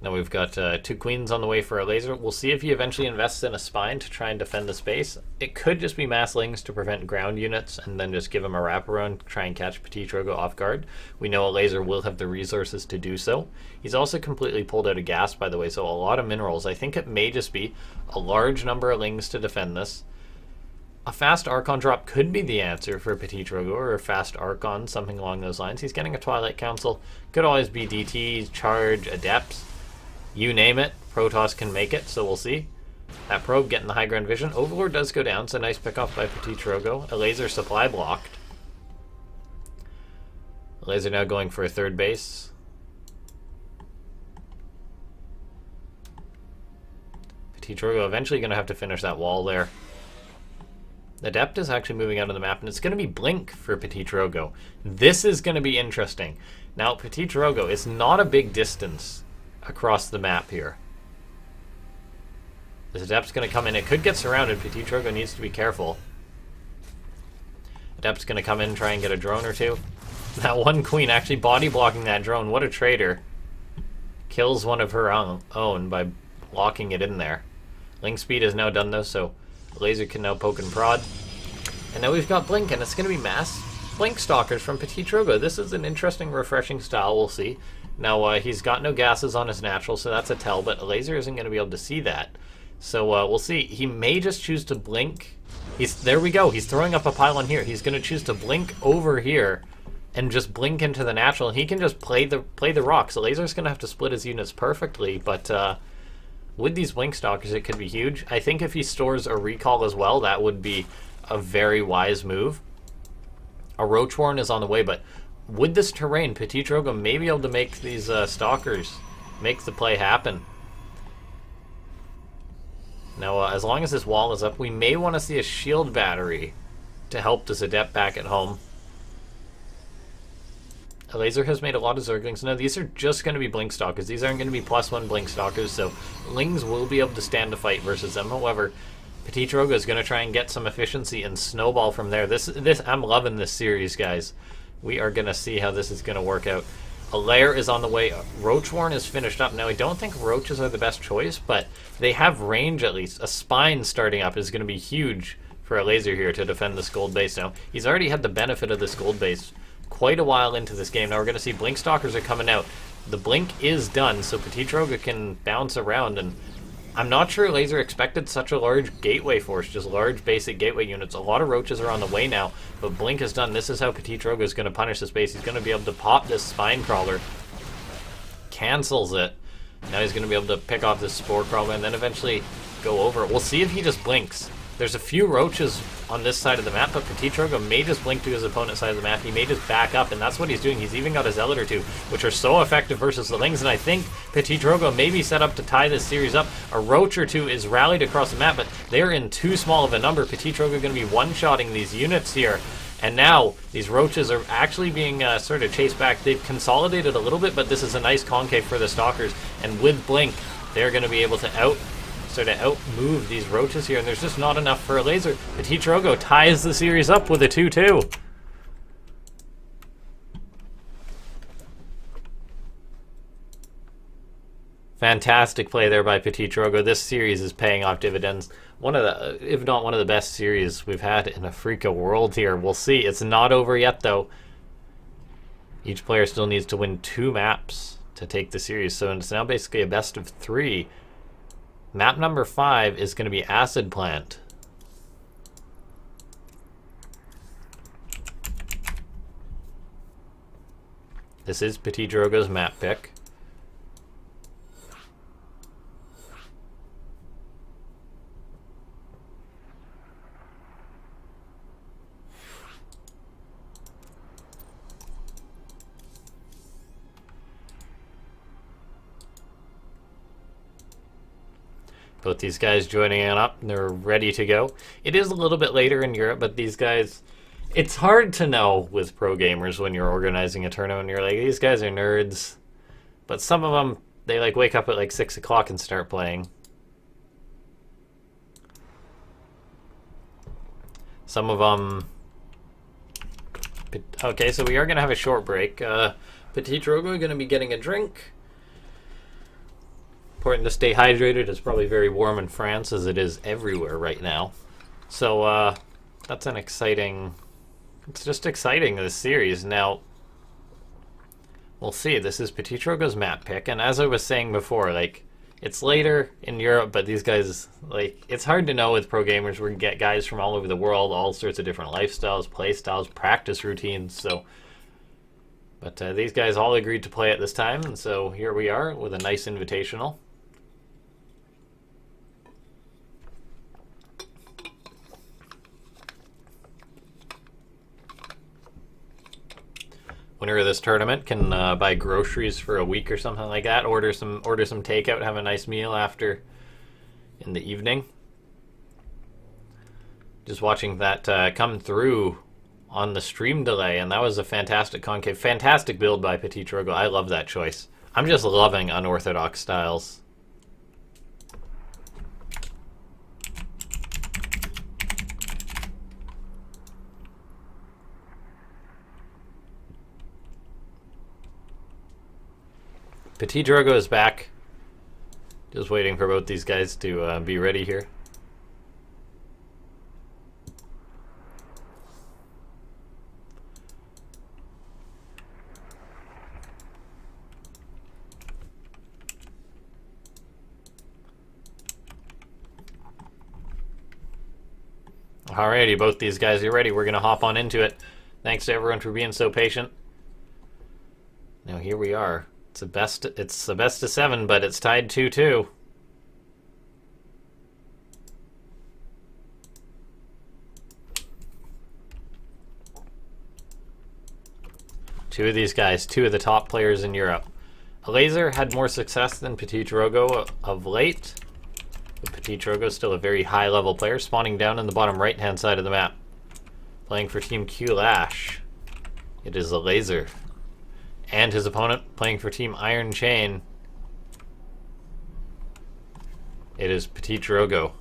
Now we've got 2 queens on the way for Elazer. We'll see if he eventually invests in a spine to try and defend the space. It could just be mass lings to prevent ground units and then just give him a wraparound, try and catch PtitDrogo off guard. We know Elazer will have the resources to do so. He's also completely pulled out of gas, by the way, so a lot of minerals. I think it may just be a large number of lings to defend this. A fast Archon drop could be the answer for PtitDrogo, or a fast Archon, something along those lines. He's getting a Twilight Council. Could always be DT, Charge, Adepts. You name it, Protoss can make it, so we'll see. That probe getting the high ground vision. Overlord does go down, so nice pick off by PtitDrogo. Elazer supply blocked. Elazer now going for a third base. PtitDrogo eventually going to have to finish that wall there. Adept is actually moving out of the map, and it's going to be Blink for PtitDrogo. This is going to be interesting. Now, PtitDrogo is not a big distance across the map here. This Adept's going to come in. It could get surrounded. PtitDrogo needs to be careful. Adept's going to come in, try and get a drone or two. That one queen actually body blocking that drone. What a traitor. Kills one of her own by locking it in there. Link speed is now done though, so Elazer can now poke and prod. And now we've got Blink, and it's going to be mass Blink Stalkers from PtitDrogo. This is an interesting, refreshing style. We'll see. Now, he's got no gases on his natural, so that's a tell, but Elazer isn't going to be able to see that. So, we'll see. He may just choose to blink. There we go. He's throwing up a pylon here. He's going to choose to blink over here and just blink into the natural. He can just play the rocks. Elazer's going to have to split his units perfectly, but with these Blink Stalkers, it could be huge. I think if he stores a recall as well, that would be a very wise move. A Roach Warren is on the way, but with this terrain, PtitDrogo may be able to make these Stalkers make the play happen. Now, as long as this wall is up, we may want to see a shield battery to help this Adept back at home. Elazer has made a lot of Zerglings. Now, these are just going to be Blink Stalkers. These aren't going to be +1 Blink Stalkers, so Lings will be able to stand a fight versus them. However, PtitDrogo is going to try and get some efficiency and snowball from there. I'm loving this series, guys. We are going to see how this is going to work out. A lair is on the way. Roach Warren is finished up. Now, I don't think roaches are the best choice, but they have range at least. A spine starting up is going to be huge for Elazer here to defend this gold base. Now, he's already had the benefit of this gold base quite a while into this game. Now, we're going to see Blink Stalkers are coming out. The blink is done, so PtitDrogo can bounce around, and I'm not sure Elazer expected such a large gateway force, just large basic gateway units. A lot of roaches are on the way now, but Blink is done. This is how PtitDrogo is going to punish this base. He's going to be able to pop this Spine Crawler, cancels it. Now he's going to be able to pick off this Spore Crawler and then eventually go over it. We'll see if he just blinks. There's a few roaches on this side of the map, but PtitDrogo may just blink to his opponent's side of the map. He may just back up, and that's what he's doing. He's even got a Zealot or two, which are so effective versus the Lings, and I think PtitDrogo may be set up to tie this series up. A roach or two is rallied across the map, but they're in too small of a number. PtitDrogo going to be one-shotting these units here, and now these roaches are actually being sort of chased back. They've consolidated a little bit, but this is a nice concave for the Stalkers, and with Blink, they're going to be able to outmove these roaches here, and there's just not enough for Elazer. PtitDrogo ties the series up with a 2-2. Fantastic play there by PtitDrogo. This series is paying off dividends. One of the, if not one of the best series we've had in Afreeca world here. We'll see. It's not over yet, though. Each player still needs to win 2 maps to take the series, so it's now basically a best of 3. Map number 5 is going to be Acid Plant. This is PtitDrogo's map pick. Both these guys joining in up, they're ready to go. It is a little bit later in Europe, but these guys, it's hard to know with pro gamers when you're organizing a tournament. You're like, these guys are nerds. But some of them, they like wake up at like 6 o'clock and start playing. Some of them... Okay, so we are going to have a short break. PtitDrogo are going to be getting a drink. Important to stay hydrated. It's probably very warm in France, as it is everywhere right now. So that's an exciting... It's just exciting, this series. Now, we'll see. This is PtitDrogo's map pick, and as I was saying before, like, it's later in Europe, but these guys, like, it's hard to know with pro gamers. We're going to get guys from all over the world, all sorts of different lifestyles, play styles, practice routines, so... But these guys all agreed to play at this time, and so here we are with a nice invitational. Winner of this tournament can buy groceries for a week or something like that. Order some takeout, have a nice meal after in the evening. Just watching that come through on the stream delay, and that was a fantastic concave. Fantastic build by PtitDrogo. I love that choice. I'm just loving unorthodox styles. PtitDrogo is back. Just waiting for both these guys to be ready here. Alrighty, both these guys are ready. We're going to hop on into it. Thanks to everyone for being so patient. Now here we are. It's the best of 7, but it's tied 2-2. Two of these guys, two of the top players in Europe. Elazer had more success than PtitDrogo of late. But PtitDrogo is still a very high-level player, spawning down in the bottom right-hand side of the map. Playing for Team Q-Lash, it is Elazer. And his opponent, playing for Team Iron Chain, it is PtitDrogo.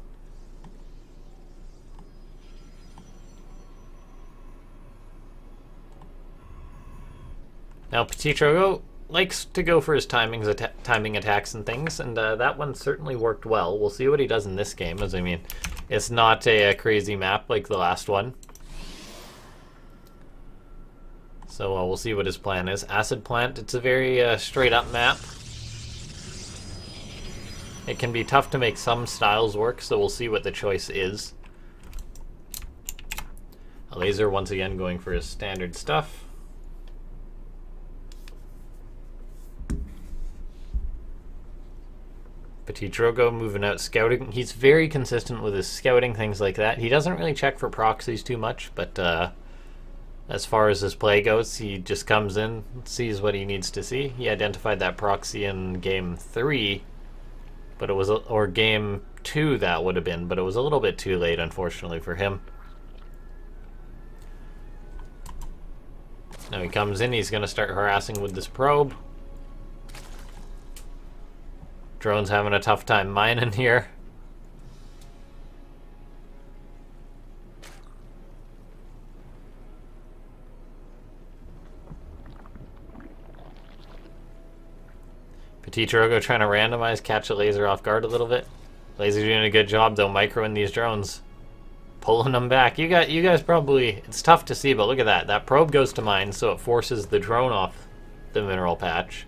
Now, PtitDrogo likes to go for his timing attacks and things, and that one certainly worked well. We'll see what he does in this game, as I mean, it's not a crazy map like the last one. So we'll see what his plan is. Acid Plant, it's a very straight-up map. It can be tough to make some styles work, so we'll see what the choice is. Elazer once again going for his standard stuff. PtitDrogo moving out scouting. He's very consistent with his scouting, things like that. He doesn't really check for proxies too much, but as far as his play goes, he just comes in, sees what he needs to see. He identified that proxy in game 3, but it was, or game 2 that would have been, but it was a little bit too late, unfortunately, for him. Now he comes in, he's going to start harassing with this probe. Drone's having a tough time mining here. PtitDrogo trying to randomize, catch a Elazer off guard a little bit. Elazer doing a good job though, microing these drones, pulling them back. You guys probably, it's tough to see, but look at that. That probe goes to mine, so it forces the drone off the mineral patch.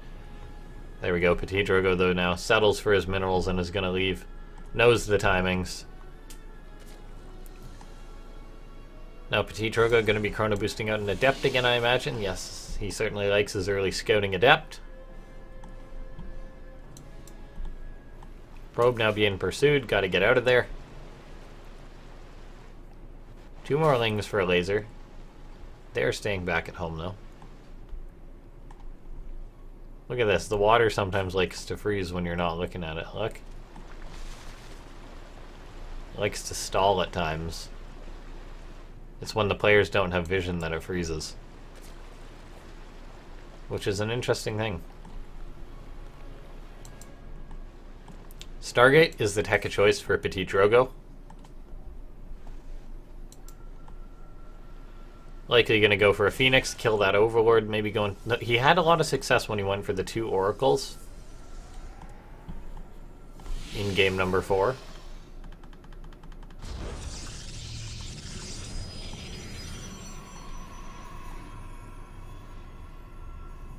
There we go. PtitDrogo though now settles for his minerals and is going to leave. Knows the timings. Now PtitDrogo going to be chrono boosting out an Adept again, I imagine. Yes, he certainly likes his early scouting Adept. Probe now being pursued. Got to get out of there. 2 more lings for Elazer. They're staying back at home though. Look at this. The water sometimes likes to freeze when you're not looking at it. Look. It likes to stall at times. It's when the players don't have vision that it freezes. Which is an interesting thing. Stargate is the tech of choice for PtitDrogo. Likely going to go for a Phoenix, kill that Overlord, maybe going... He had a lot of success when he went for the 2 Oracles. in game number 4.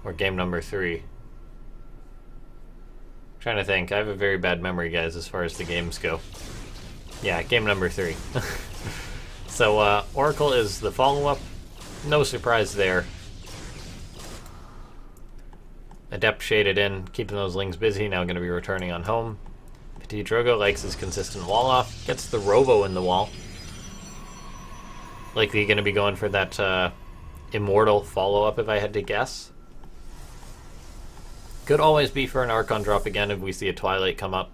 Or game number 3. Trying to think. I have a very bad memory, guys, as far as the games go. Yeah, game number 3. So, Oracle is the follow-up. No surprise there. Adept shaded in, keeping those lings busy, now going to be returning on home. PtitDrogo likes his consistent wall off, gets the Robo in the wall. Likely going to be going for that Immortal follow-up if I had to guess. Could always be for an Archon drop again if we see a Twilight come up.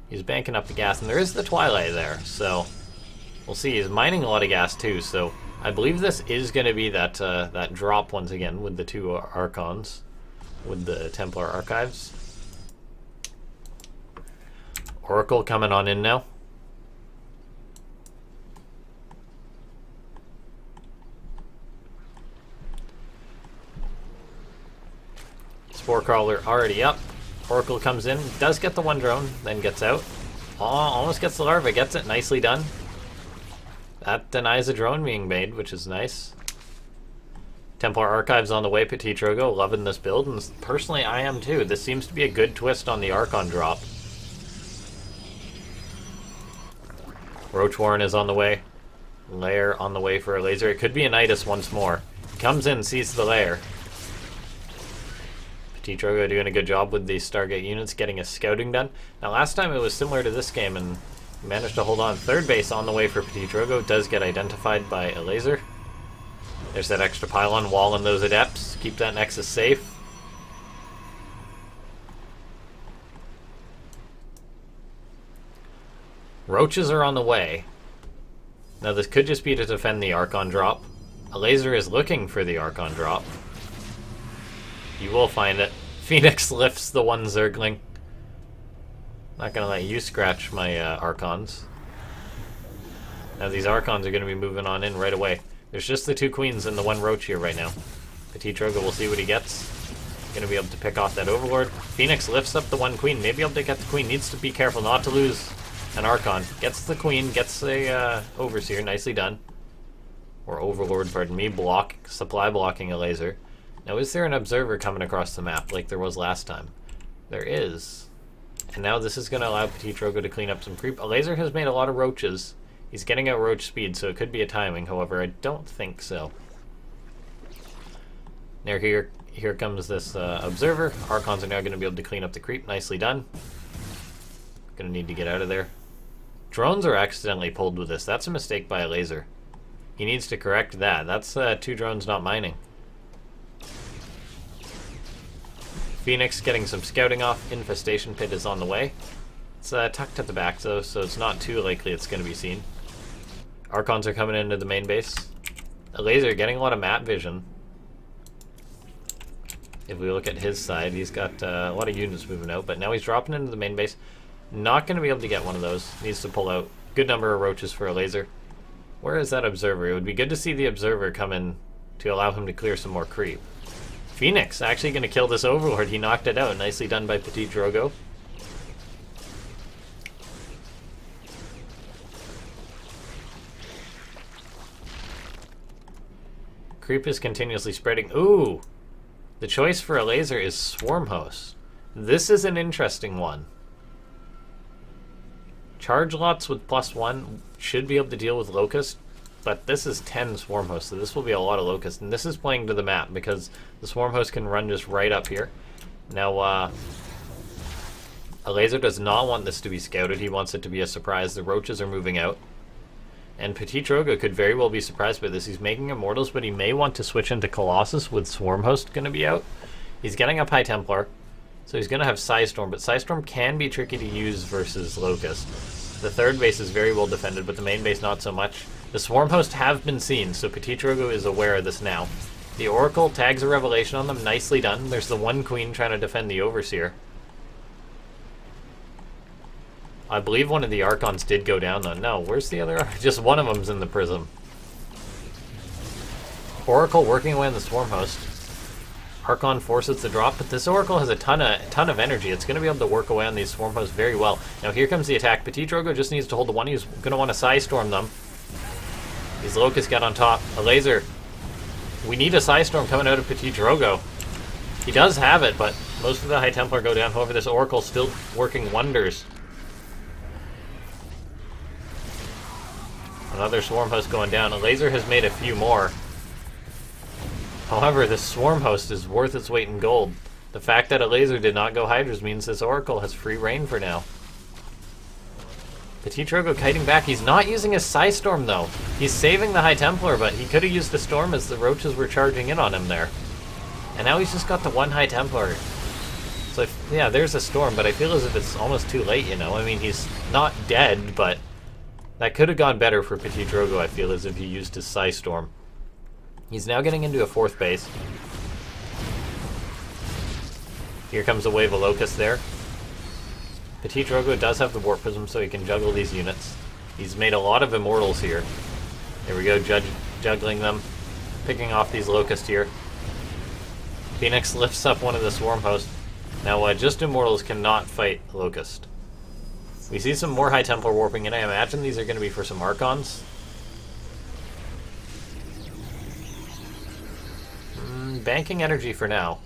He's banking up the gas, and there is the Twilight there, so we'll see. He's mining a lot of gas too, so I believe this is going to be that that drop once again with the 2 Archons, with the Templar Archives. Oracle coming on in now. Spore Crawler already up. Oracle comes in, does get the 1 drone, then gets out. Oh, almost gets the larva, gets it, nicely done. That denies a drone being made, which is nice. Templar Archives on the way, PtitDrogo, loving this build, and personally I am too. This seems to be a good twist on the Archon drop. Roach Warren is on the way. Lair on the way for Elazer. It could be a Nidus once more. Comes in, sees the Lair. PtitDrogo doing a good job with the Stargate units, getting his scouting done. Now last time it was similar to this game and managed to hold on. Third base on the way for PtitDrogo, does get identified by Elazer. There's that extra pylon wall in those Adepts. Keep that Nexus safe. Roaches are on the way. Now this could just be to defend the Archon drop. Elazer is looking for the Archon drop. You will find it. Phoenix lifts the 1 Zergling. Not gonna let you scratch my Archons. Now these Archons are gonna be moving on in right away. There's just the 2 Queens and the 1 Roach here right now. PtitDrogo will see what he gets. Gonna be able to pick off that Overlord. Phoenix lifts up the 1 Queen. Maybe able to get the Queen. Needs to be careful not to lose an Archon. Gets the Queen. Gets the Overseer. Nicely done. Or Overlord, pardon me. Supply blocking Elazer. Now, is there an Observer coming across the map like there was last time? There is. And now this is going to allow PtitDrogo to clean up some creep. Elazer has made a lot of Roaches. He's getting out Roach speed, so it could be a timing. However, I don't think so. Now here comes this Observer. Archons are now going to be able to clean up the creep. Nicely done. Going to need to get out of there. Drones are accidentally pulled with this. That's a mistake by Elazer. He needs to correct that. That's 2 drones not mining. Phoenix getting some scouting off. Infestation Pit is on the way. It's tucked at the back though, so it's not too likely it's going to be seen. Archons are coming into the main base. Elazer getting a lot of map vision. If we look at his side, he's got a lot of units moving out, but now he's dropping into the main base. Not going to be able to get one of those. Needs to pull out. Good number of Roaches for Elazer. Where is that Observer? It would be good to see the Observer come in to allow him to clear some more creep. Phoenix actually going to kill this Overlord. He knocked it out. Nicely done by PtitDrogo. Creep is continuously spreading. Ooh! The choice for Elazer is Swarm Host. This is an interesting one. Charge lots with +1 should be able to deal with Locust, but this is 10 Swarm Hosts, so this will be a lot of Locust, and this is playing to the map because the Swarm Host can run just right up here. Now, Elazer does not want this to be scouted. He wants it to be a surprise. The Roaches are moving out. And PtitDrogo could very well be surprised by this. He's making Immortals, but he may want to switch into Colossus with Swarm Host going to be out. He's getting up High Templar, so he's going to have Psystorm, but Psystorm can be tricky to use versus Locust. The third base is very well defended, but the main base not so much. The Swarm Host have been seen, so PtitDrogo is aware of this now. The Oracle tags a Revelation on them. Nicely done. There's the 1 Queen trying to defend the Overseer. I believe one of the Archons did go down, though. No, where's the other? Just one of them's in the prism. Oracle working away on the Swarm Host. Archon forces the drop, but this Oracle has a ton of energy. It's going to be able to work away on these Swarm Hosts very well. Now here comes the attack. PtitDrogo just needs to hold the one. He's going to want to Psystorm them. These Locusts get on top. Elazer. We need a Psystorm coming out of PtitDrogo. He does have it, but most of the High Templar go down. However, this Oracle's still working wonders. Another Swarm Host going down. Elazer has made a few more. However, this Swarm Host is worth its weight in gold. The fact that Elazer did not go Hydras means this Oracle has free reign for now. PtitDrogo kiting back. He's not using his Psystorm though. He's saving the High Templar, but he could have used the Storm as the Roaches were charging in on him there. And now he's just got the one High Templar. So, yeah, there's a Storm, but I feel as if it's almost too late, you know? I mean, he's not dead, but that could have gone better for PtitDrogo, I feel, as if he used his Psystorm. He's now getting into a 4th base. Here comes a wave of Locusts there. PtitDrogo does have the Warp Prism, so he can juggle these units. He's made a lot of Immortals here. There we go, juggling them. Picking off these Locusts here. Phoenix lifts up one of the Swarm Hosts. Now, just Immortals cannot fight Locust. We see some more High Templar warping in. I imagine these are going to be for some Archons. Banking energy for now.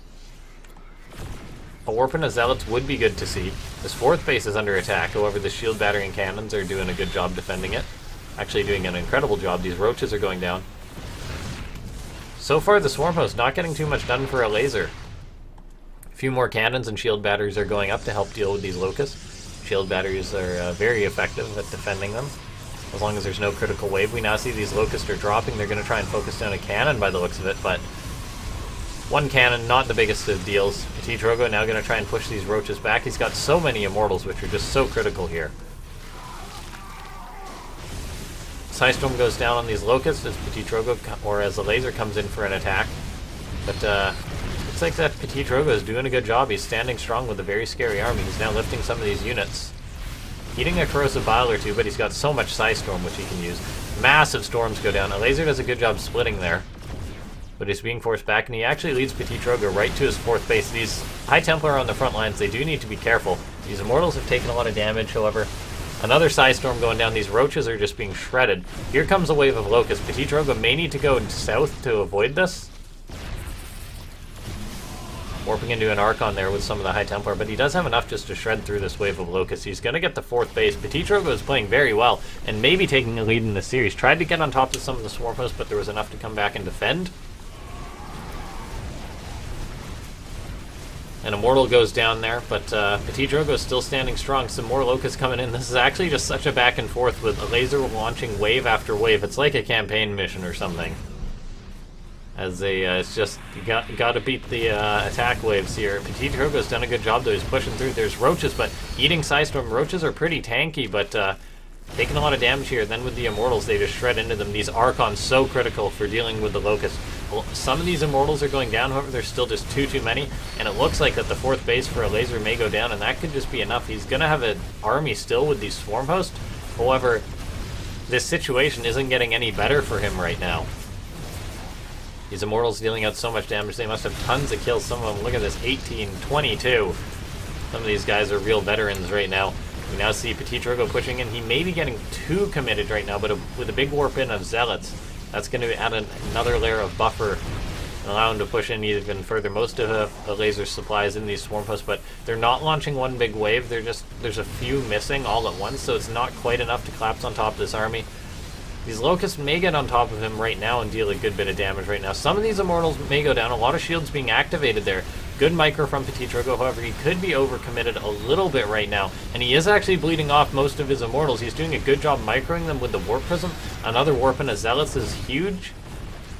A warp and a Zealots would be good to see. This 4th base is under attack, however the shield battery and cannons are doing a good job defending it. Actually doing an incredible job. These Roaches are going down. So far the Swarm Host not getting too much done for Elazer. A few more cannons and shield batteries are going up to help deal with these Locusts. Shield batteries are very effective at defending them, as long as there's no critical wave. We now see these Locusts are dropping. They're going to try and focus down a cannon by the looks of it, but one cannon, not the biggest of deals. PtitDrogo now going to try and push these Roaches back. He's got so many Immortals, which are just so critical here. Psystorm goes down on these Locusts as PtitDrogo, or as Elazer comes in for an attack. But looks like that PtitDrogo is doing a good job. He's standing strong with a very scary army. He's now lifting some of these units. Eating a Corrosive Bile or two, but he's got so much Psystorm which he can use. Massive storms go down. Elazer does a good job splitting there, but he's being forced back, and he actually leads PtitDrogo right to his 4th base. These High Templar are on the front lines. They do need to be careful. These Immortals have taken a lot of damage, however. Another Psystorm going down. These Roaches are just being shredded. Here comes a wave of Locusts. PtitDrogo may need to go south to avoid this. Warping into an Archon there with some of the High Templar, but he does have enough just to shred through this wave of Locusts. He's going to get the 4th base. PtitDrogo is playing very well, and maybe taking the lead in the series. Tried to get on top of some of the Swarm Hosts, but there was enough to come back and defend. An Immortal goes down there, but PtitDrogo is still standing strong. Some more Locusts coming in. This is actually just such a back and forth with Elazer launching wave after wave. It's like a campaign mission or something. As they, it's just, you got to beat the attack waves here. PtitDrogo's done a good job though. He's pushing through. There's Roaches, but eating Psystorm. Roaches are pretty tanky, but taking a lot of damage here. Then with the Immortals, they just shred into them. These Archons so critical for dealing with the Locusts. Well, some of these Immortals are going down, however, there's still just too many, and it looks like that the 4th base for Elazer may go down, and that could just be enough. He's going to have an army still with these Swarm Hosts. However, this situation isn't getting any better for him right now. These Immortals dealing out so much damage. They must have tons of kills. Some of them, look at this, 18, 22. Some of these guys are real veterans right now. We now see PtitDrogo pushing in. He may be getting too committed right now, but with a big warp in of Zealots, that's going to add another layer of buffer and allow him to push in even further. Most of Elazer's supplies in these Swarm Hosts, but they're not launching one big wave. There's a few missing all at once, so it's not quite enough to collapse on top of this army. These Locusts may get on top of him right now and deal a good bit of damage right now. Some of these Immortals may go down. A lot of shields being activated there. Good micro from PtitDrogo, however, he could be overcommitted a little bit right now. And he is actually bleeding off most of his Immortals. He's doing a good job microing them with the Warp Prism. Another Warp and a Zealots is huge.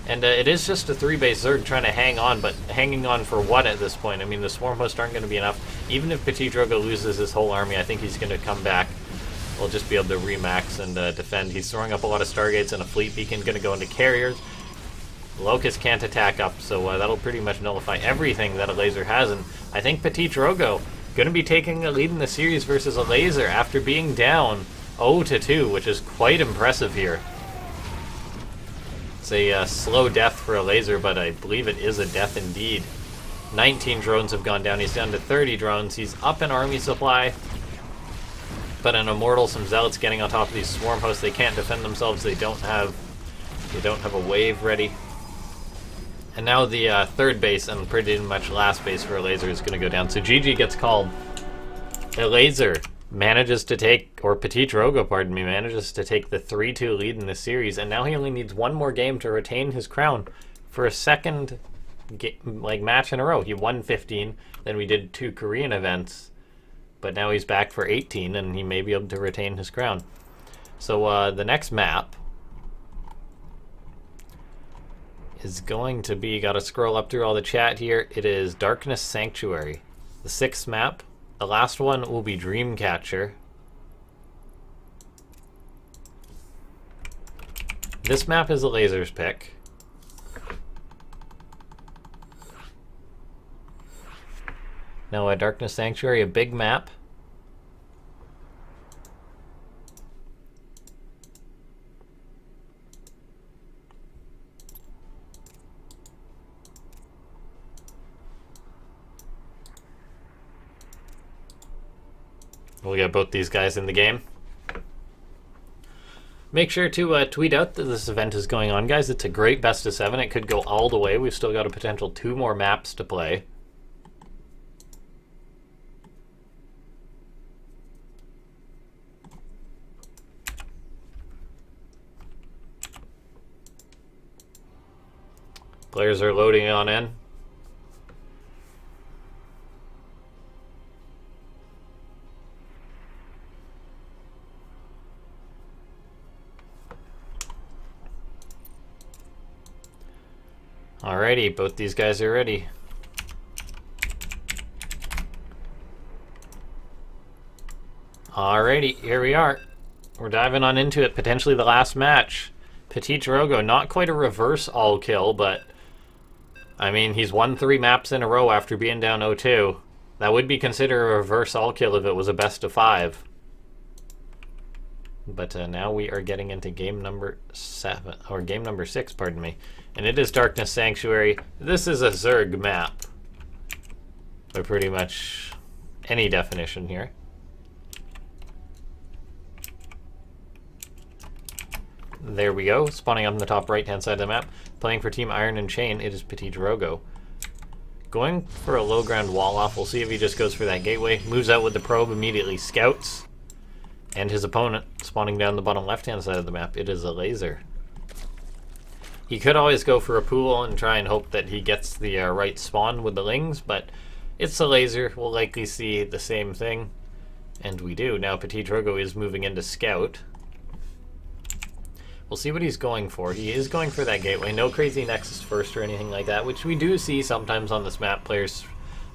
And it is just a 3-base Zerg trying to hang on, but hanging on for what at this point? I mean, the Swarm Hosts aren't going to be enough. Even if PtitDrogo loses his whole army, I think he's going to come back. We'll just be able to remax and defend. He's throwing up a lot of Stargates and a Fleet Beacon, going to go into Carriers. Locust can't attack up, so that'll pretty much nullify everything that Elazer has. And I think PtitDrogo going to be taking a lead in the series versus Elazer after being down 0-2, which is quite impressive here. It's a slow death for Elazer, but I believe it is a death indeed. 19 drones have gone down. He's down to 30 drones. He's up in army supply. But an Immortal, some Zealots getting on top of these swarm hosts. They can't defend themselves. They don't have a wave ready. And now the third base and pretty much last base for Elazer is going to go down. So GG gets called. Elazer manages to take, or PtitDrogo, pardon me, manages to take the 3-2 lead in this series. And now he only needs one more game to retain his crown for a second match in a row. He won 15, then we did 2 Korean events. But now he's back for 18, and he may be able to retain his crown. So the next map is going to be, gotta scroll up through all the chat here, it is Darkness Sanctuary. The 6th map. The last one will be Dreamcatcher. This map is Elazer's pick. Now Darkness Sanctuary, a big map. We'll get both these guys in the game. Make sure to tweet out that this event is going on, guys. It's a great best of 7. It could go all the way. We've still got a potential 2 more maps to play. Players are loading on in. Alrighty, both these guys are ready. Alrighty, here we are. We're diving on into it, potentially the last match. PtitDrogo, not quite a reverse all kill, but I mean, he's won 3 maps in a row after being down 0-2. That would be considered a reverse all kill if it was a best of 5. But now we are getting into game number 7, or game number 6, pardon me. And it is Darkness Sanctuary. This is a Zerg map. By pretty much any definition here. There we go, spawning up on the top right-hand side of the map. Playing for Team Iron and Chain, it is PtitDrogo. Going for a low ground wall off. We'll see if he just goes for that gateway. Moves out with the probe, immediately scouts. And his opponent, spawning down the bottom left-hand side of the map, it is Elazer. He could always go for a pool and try and hope that he gets the right spawn with the lings, but it's Elazer. We'll likely see the same thing. And we do. Now PtitDrogo is moving into scout. We'll see what he's going for. He is going for that gateway. No crazy Nexus first or anything like that, which we do see sometimes on this map. Players'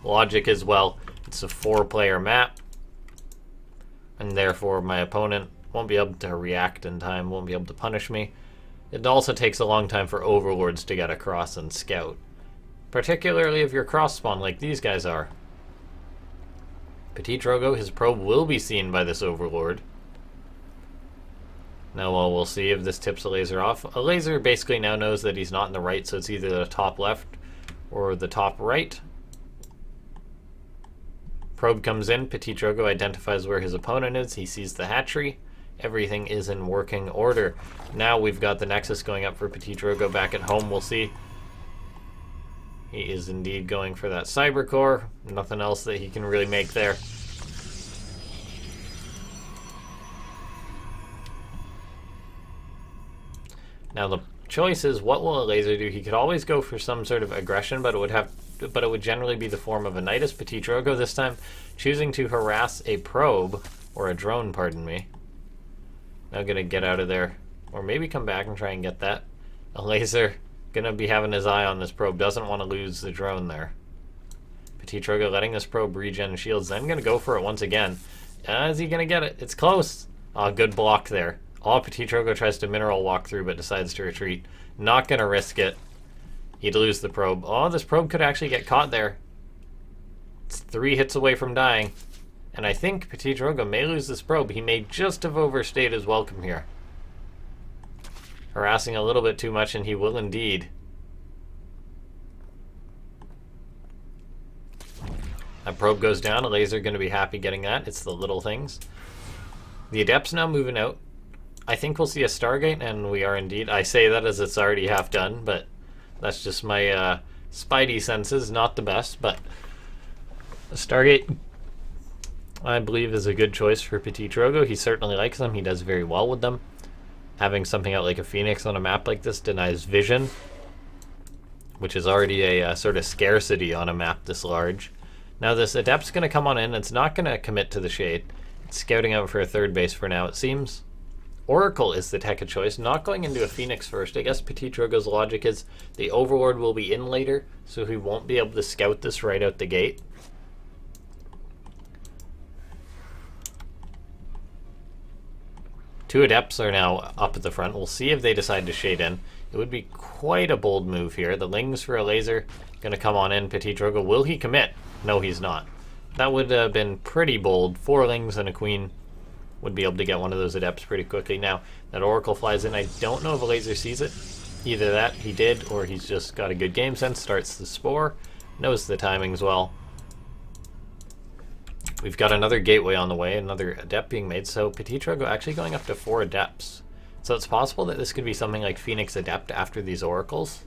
logic as well. It's a 4-player map. And therefore my opponent won't be able to react in time, won't be able to punish me. It also takes a long time for overlords to get across and scout. Particularly if you're cross-spawn like these guys are. PtitDrogo, his probe will be seen by this overlord. Now we'll see if this tips Elazer off. Elazer basically now knows that he's not in the right, so it's either the top left or the top right. Probe comes in, PtitDrogo identifies where his opponent is, he sees the hatchery. Everything is in working order. Now we've got the Nexus going up for PtitDrogo back at home, we'll see. He is indeed going for that Cyber Core. Nothing else that he can really make there. Now the choice is, what will Elazer do? He could always go for some sort of aggression, but it would generally be the form of a Nidus. PtitDrogo this time choosing to harass a probe, or a drone, pardon me. Now gonna get out of there, or maybe come back and try and get that. Elazer gonna be having his eye on this probe, doesn't want to lose the drone there. PtitDrogo letting this probe regen shields, then gonna go for it once again. Is he gonna get it? It's close. Oh, good block there. Oh, PtitDrogo tries to mineral walk through, but decides to retreat. Not gonna risk it. He'd lose the probe. Oh, this probe could actually get caught there. It's 3 hits away from dying. And I think PtitDrogo may lose this probe. He may just have overstayed his welcome here. Harassing a little bit too much, and he will indeed. That probe goes down. Elazer going to be happy getting that. It's the little things. The Adept's now moving out. I think we'll see a Stargate, and we are indeed. I say that as it's already half done, but that's just my spidey senses. Not the best, but a Stargate, I believe, is a good choice for PtitDrogo. He certainly likes them. He does very well with them. Having something out like a Phoenix on a map like this denies vision, which is already a sort of scarcity on a map this large. Now this Adept's going to come on in. It's not going to commit to the Shade. It's scouting out for a third base for now, it seems. Oracle is the tech of choice, not going into a Phoenix first. I guess PtitDrogo's logic is the Overlord will be in later, so he won't be able to scout this right out the gate. Two Adepts are now up at the front. We'll see if they decide to shade in. It would be quite a bold move here. The Lings for Elazer going to come on in. PtitDrogo, will he commit? No, he's not. That would have been pretty bold. 4 Lings and a Queen would be able to get one of those Adepts pretty quickly. Now, that Oracle flies in. I don't know if Elazer sees it. Either that he did, or he's just got a good game sense. Starts the Spore. Knows the timings well. We've got another gateway on the way, another Adept being made, so PtitDrogo actually going up to 4 Adepts. So it's possible that this could be something like Phoenix Adept after these Oracles.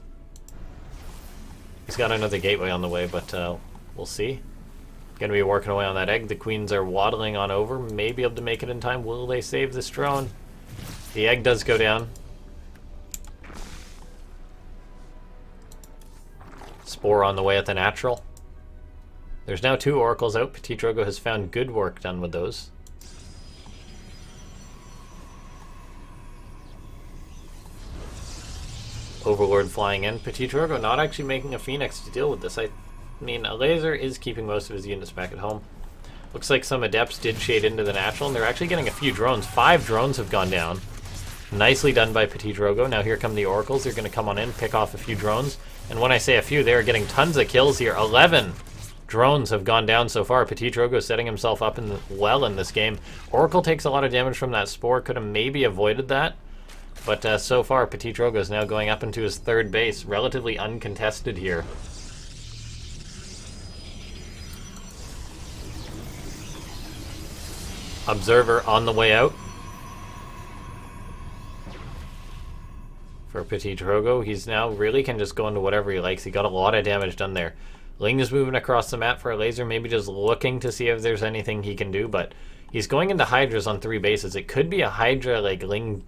He's got another gateway on the way, but we'll see. Gonna be working away on that egg. The Queens are waddling on over, may be able to make it in time. Will they save this drone? The egg does go down. Spore on the way at the natural. There's now 2 Oracles out. PtitDrogo has found good work done with those. Overlord flying in. PtitDrogo not actually making a Phoenix to deal with this. I mean, Elazer is keeping most of his units back at home. Looks like some Adepts did shade into the natural, and they're actually getting a few drones. 5 drones have gone down. Nicely done by PtitDrogo. Now here come the Oracles. They're going to come on in, pick off a few drones. And when I say a few, they're getting tons of kills here. 11 drones have gone down so far. PtitDrogo setting himself up well in this game. Oracle takes a lot of damage from that Spore. Could have maybe avoided that. But so far, PtitDrogo is now going up into his 3rd base. Relatively uncontested here. Observer on the way out. For PtitDrogo, he's now really can just go into whatever he likes. He got a lot of damage done there. Ling is moving across the map for Elazer, maybe just looking to see if there's anything he can do, but he's going into Hydras on 3 bases. It could be a Hydra like Ling,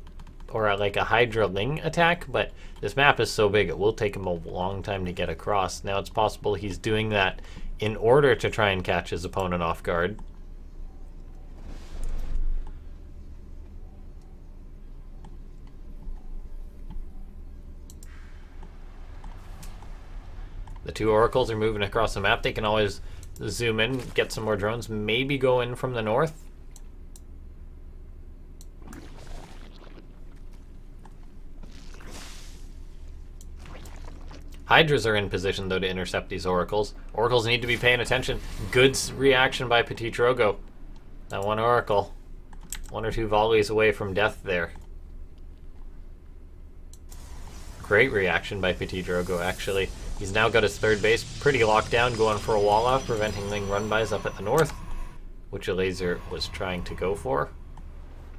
or like a Hydra Ling attack, but this map is so big it will take him a long time to get across. Now it's possible he's doing that in order to try and catch his opponent off guard. The 2 Oracles are moving across the map. They can always zoom in, get some more drones, maybe go in from the north. Hydras are in position, though, to intercept these Oracles. Oracles need to be paying attention. Good reaction by PtitDrogo. That one Oracle. 1 or 2 volleys away from death there. Great reaction by PtitDrogo, actually. He's now got his 3rd base pretty locked down, going for a wall off, preventing Ling run-bys up at the north, which Elazer was trying to go for.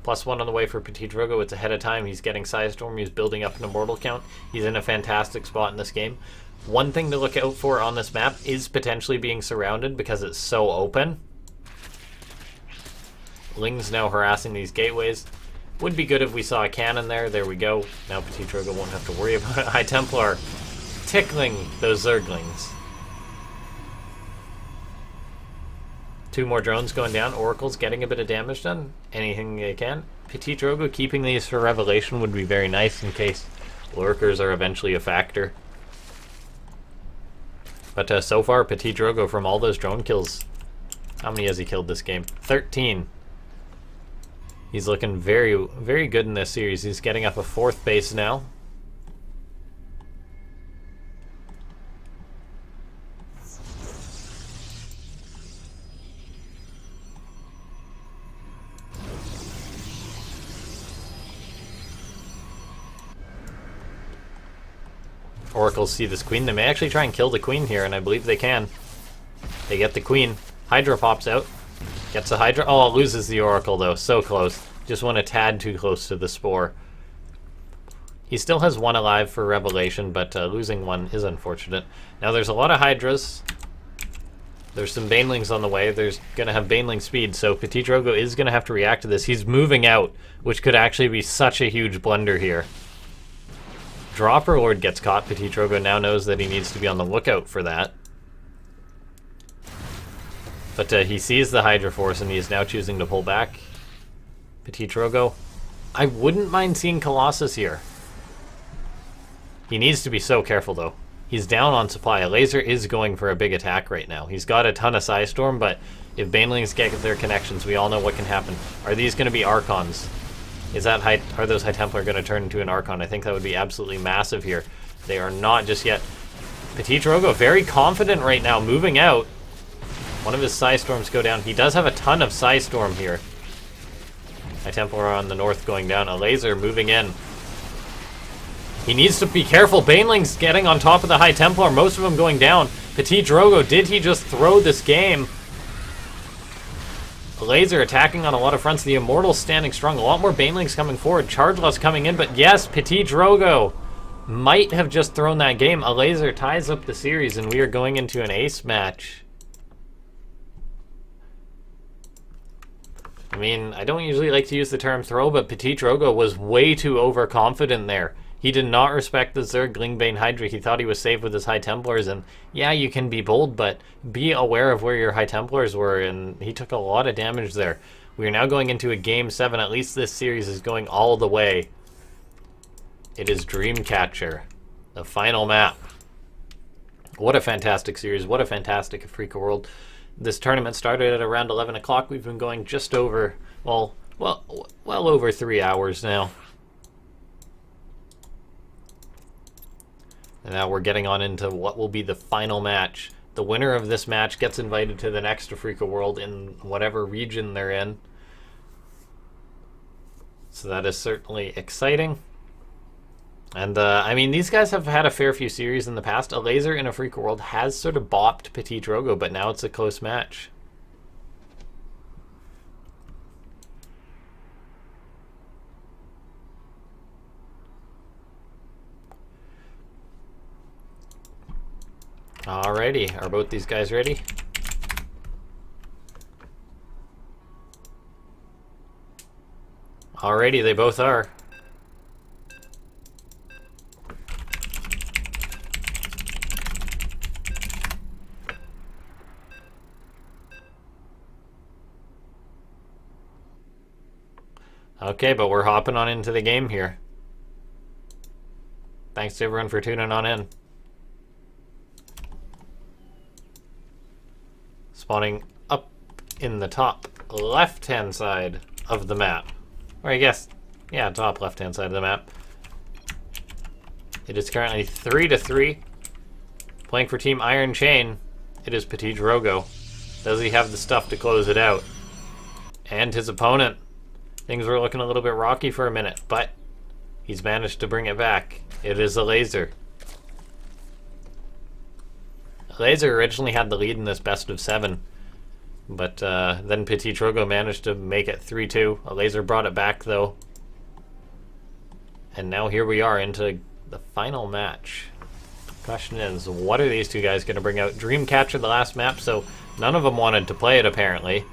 +1 on the way for PtitDrogo. It's ahead of time. He's getting Psystorm. He's building up an immortal count. He's in a fantastic spot in this game. One thing to look out for on this map is potentially being surrounded because it's so open. Ling's now harassing these gateways. Would be good if we saw a cannon there. There we go. Now PtitDrogo won't have to worry about it. High Templar tickling those Zerglings. 2 more drones going down. Oracle's getting a bit of damage done. Anything they can. PtitDrogo keeping these for Revelation would be very nice in case Lurkers are eventually a factor. But so far, PtitDrogo, from all those drone kills, how many has he killed this game? 13. He's looking very, very good in this series. He's getting up a 4th base now. Oracles see this Queen. They may actually try and kill the Queen here, and I believe they can. They get the queen. Hydra pops out. Gets a Hydra. Oh, loses the Oracle, though. So close. Just went a tad too close to the Spore. He still has one alive for Revelation, but losing one is unfortunate. Now, there's a lot of Hydras. There's some Banelings on the way. There's going to have Baneling speed, so PtitDrogo is going to have to react to this. He's moving out, which could actually be such a huge blunder here. Dropper Lord gets caught. PtitDrogo now knows that he needs to be on the lookout for that. But he sees the Hydra Force, and he is now choosing to pull back. PtitDrogo. I wouldn't mind seeing Colossus here. He needs to be so careful, though. He's down on supply. Elazer is going for a big attack right now. He's got a ton of Psystorm, but if Banelings get their connections, we all know what can happen. Are these going to be Archons? Are those High Templar going to turn into an Archon? I think that would be absolutely massive here. They are not just yet. PtitDrogo very confident right now, moving out. One of his Psystorms go down. He does have a ton of Psystorm here. High Templar on the north going down. Elazer moving in. He needs to be careful. Baneling's getting on top of the High Templar. Most of them going down. PtitDrogo, did he just throw this game? Elazer attacking on a lot of fronts. The Immortal's standing strong. A lot more Banelings coming forward. Chargeless coming in. But yes, PtitDrogo might have just thrown that game. Elazer ties up the series, and we are going into an ace match. I mean, I don't usually like to use the term throw, but PtitDrogo was way too overconfident there. He did not respect the Zerg Lingbane Hydra. He thought he was safe with his High Templars, and yeah, you can be bold, but be aware of where your High Templars were, and he took a lot of damage there. We are now going into a Game 7. At least this series is going all the way. It is Dreamcatcher, the final map. What a fantastic series. What a fantastic Afreeca world. This tournament started at around 11 o'clock. We've been going just over, well over 3 hours now. And now we're getting on into what will be the final match. The winner of this match gets invited to the next Afreeca World in whatever region they're in. So that is certainly exciting. And, I mean, these guys have had a fair few series in the past. Elazer in Afreeca World has sort of bopped PtitDrogo, but now it's a close match. Alrighty, are both these guys ready? Alrighty, they both are. Okay, but we're hopping on into the game here. Thanks to everyone for tuning on in. Spawning up in the top left-hand side of the map. Or I guess, yeah, top left-hand side of the map. It is currently 3-3. Playing for Team Iron Chain, it is PtitDrogo. Does he have the stuff to close it out? And his opponent. Things were looking a little bit rocky for a minute, but he's managed to bring it back. It is Elazer. Elazer originally had the lead in this best of 7, but then PtitDrogo managed to make it 3-2. Elazer brought it back, though. And now here we are into the final match. Question is, what are these two guys going to bring out? Dreamcatcher, the last map, so none of them wanted to play it, apparently.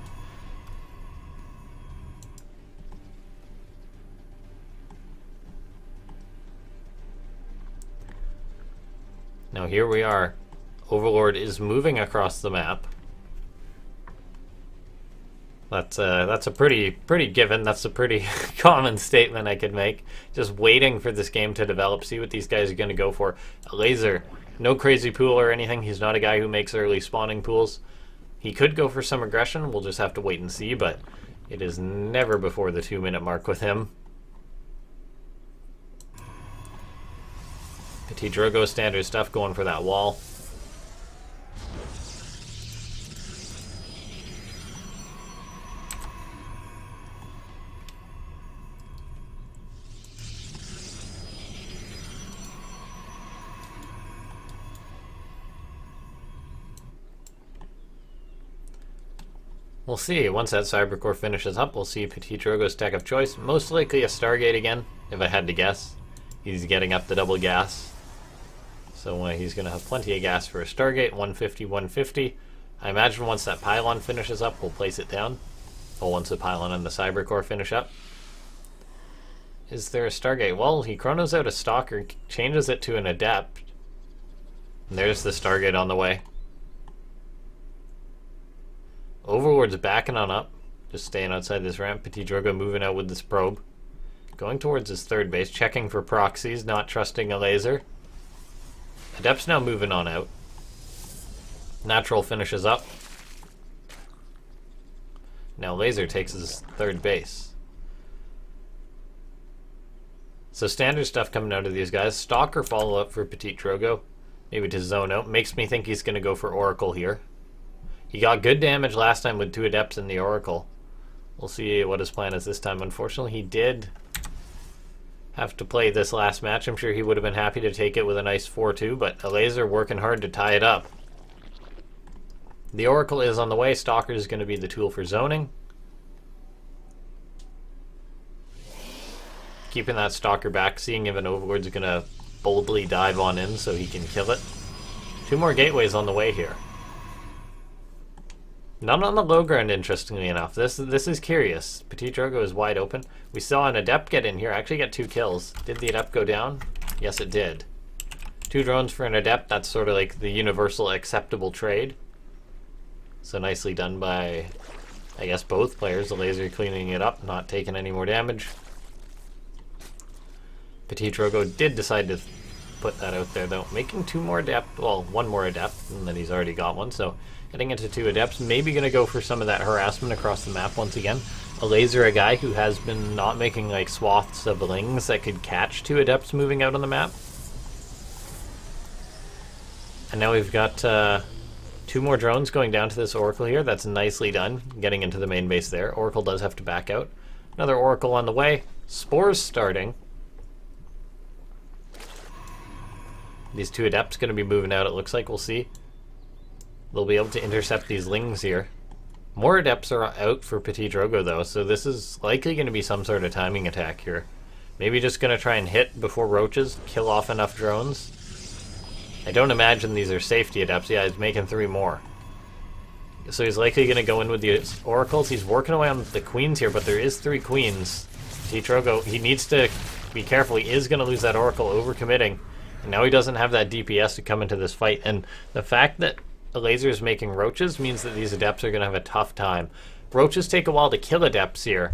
Now here we are. Overlord is moving across the map. That's a pretty given. That's a pretty common statement I could make. Just waiting for this game to develop, see what these guys are going to go for. Elazer, no crazy pool or anything. He's not a guy who makes early spawning pools. He could go for some aggression. We'll just have to wait and see, but it is never before the 2-minute mark with him. PtitDrogo standard stuff, going for that wall. We'll see. Once that Cybercore finishes up, we'll see PtitDrogo's tech of choice. Most likely a Stargate again, if I had to guess. He's getting up the double gas. So he's going to have plenty of gas for a Stargate. 150, 150. I imagine once that pylon finishes up, we'll place it down. Well, once the pylon and the Cybercore finish up. Is there a Stargate? Well, he chronos out a Stalker, changes it to an Adept. And there's the Stargate on the way. Overlord's backing on up. Just staying outside this ramp. PtitDrogo moving out with this probe. Going towards his third base, checking for proxies, not trusting Elazer. Adept's now moving on out. Natural finishes up. Now Elazer takes his third base. So standard stuff coming out of these guys. Stalker follow-up for PtitDrogo. Maybe to zone out. Makes me think he's going to go for Oracle here. He got good damage last time with 2 Adepts in the Oracle. We'll see what his plan is this time. Unfortunately, he did have to play this last match. I'm sure he would have been happy to take it with a nice 4-2, but Elazer working hard to tie it up. The Oracle is on the way. Stalker is going to be the tool for zoning. Keeping that Stalker back, seeing if an Overlord's going to boldly dive on in so he can kill it. 2 more gateways on the way here. None on the low ground, interestingly enough. This is curious. PtitDrogo is wide open. We saw an Adept get in here, actually get 2 kills. Did the Adept go down? Yes, it did. 2 drones for an Adept, that's sort of like the universal acceptable trade. So nicely done by, I guess, both players. Elazer cleaning it up, not taking any more damage. PtitDrogo did decide to put that out there, though. Making 2 more Adept, well, 1 more Adept, and then he's already got one, so getting into 2 Adepts, maybe going to go for some of that harassment across the map once again. Elazer, a guy who has been not making like swaths of lings that could catch 2 Adepts moving out on the map. And now we've got 2 more drones going down to this Oracle here. That's nicely done, getting into the main base there. Oracle does have to back out. Another Oracle on the way. Spores starting. These 2 Adepts going to be moving out, it looks like. We'll see. They'll be able to intercept these lings here. More Adepts are out for PtitDrogo, though, so this is likely going to be some sort of timing attack here. Maybe just going to try and hit before roaches, kill off enough drones. I don't imagine these are safety Adepts. Yeah, he's making 3 more. So he's likely going to go in with the Oracles. He's working away on the Queens here, but there is 3 Queens. PtitDrogo, he needs to be careful. He is going to lose that Oracle, overcommitting. And now he doesn't have that DPS to come into this fight. And the fact that Elazer is making roaches means that these Adepts are going to have a tough time. Roaches take a while to kill Adepts here,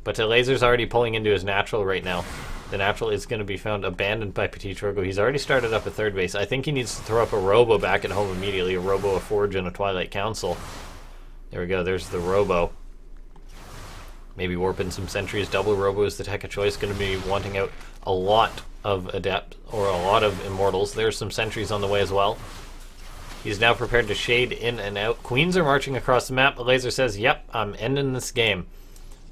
but Elazer's already pulling into his natural right now. The natural is going to be found abandoned by PtitDrogo. He's already started up a third base. I think he needs to throw up a Robo back at home immediately. A Robo, a Forge, and a Twilight Council. There we go. There's the Robo. Maybe warping some sentries. Double Robo is the tech of choice. Going to be wanting out a lot of Adept, or a lot of Immortals. There's some sentries on the way as well. He's now prepared to shade in and out. Queens are marching across the map. Elazer says, yep, I'm ending this game.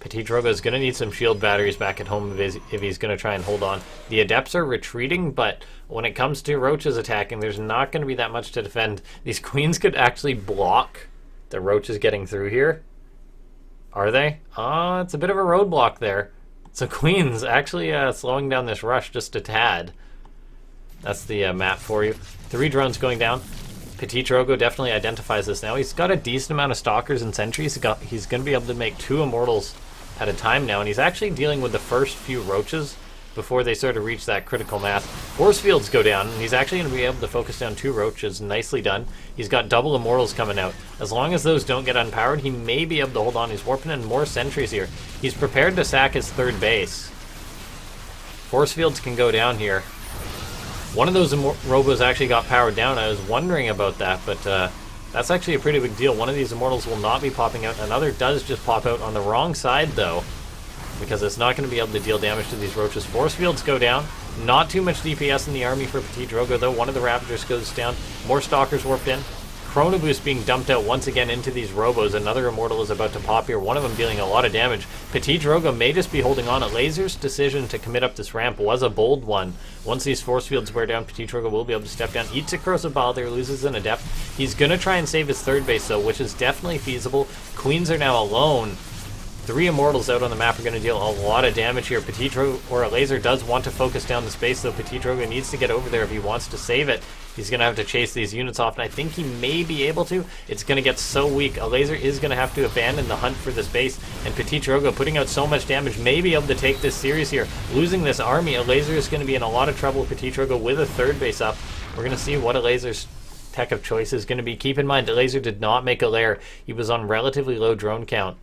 PtitDrogo is going to need some shield batteries back at home if he's going to try and hold on. The Adepts are retreating, but when it comes to Roaches attacking, there's not going to be that much to defend. These Queens could actually block the Roaches getting through here. Are they? It's a bit of a roadblock there. So Queens actually slowing down this rush just a tad. That's the map for you. 3 drones going down. PtitDrogo definitely identifies this now. He's got a decent amount of Stalkers and Sentries. He's going to be able to make 2 Immortals at a time now, and he's actually dealing with the first few Roaches before they sort of reach that critical mass. Force fields go down, and he's actually going to be able to focus down 2 Roaches. Nicely done. He's got double Immortals coming out. As long as those don't get unpowered, he may be able to hold on. He's warping in more Sentries here. He's prepared to sack his third base. Force fields can go down here. One of those Robos actually got powered down. I was wondering about that, but that's actually a pretty big deal. One of these Immortals will not be popping out. Another does just pop out on the wrong side, though, because it's not going to be able to deal damage to these Roaches. Force fields go down. Not too much DPS in the army for PtitDrogo, though. One of the Raptors goes down. More Stalkers warped in. Chrono Boost being dumped out once again into these Robos. Another Immortal is about to pop here. One of them dealing a lot of damage. PtitDrogo may just be holding on. Elazer's decision to commit up this ramp was a bold one. Once these force fields wear down, PtitDrogo will be able to step down. Eats a Corrosive Ball there, loses an Adept. He's going to try and save his third base, though, which is definitely feasible. Queens are now alone. 3 Immortals out on the map are going to deal a lot of damage here. PtitDrogo or Elazer does want to focus down the space, though PtitDrogo needs to get over there if he wants to save it. He's going to have to chase these units off, and I think he may be able to. It's going to get so weak. Elazer is going to have to abandon the hunt for the space, and PtitDrogo, putting out so much damage, may be able to take this series here. Losing this army, Elazer is going to be in a lot of trouble. PtitDrogo with a 3rd base up. We're going to see what Elazer's tech of choice is going to be. Keep in mind, Elazer did not make a lair. He was on relatively low drone count.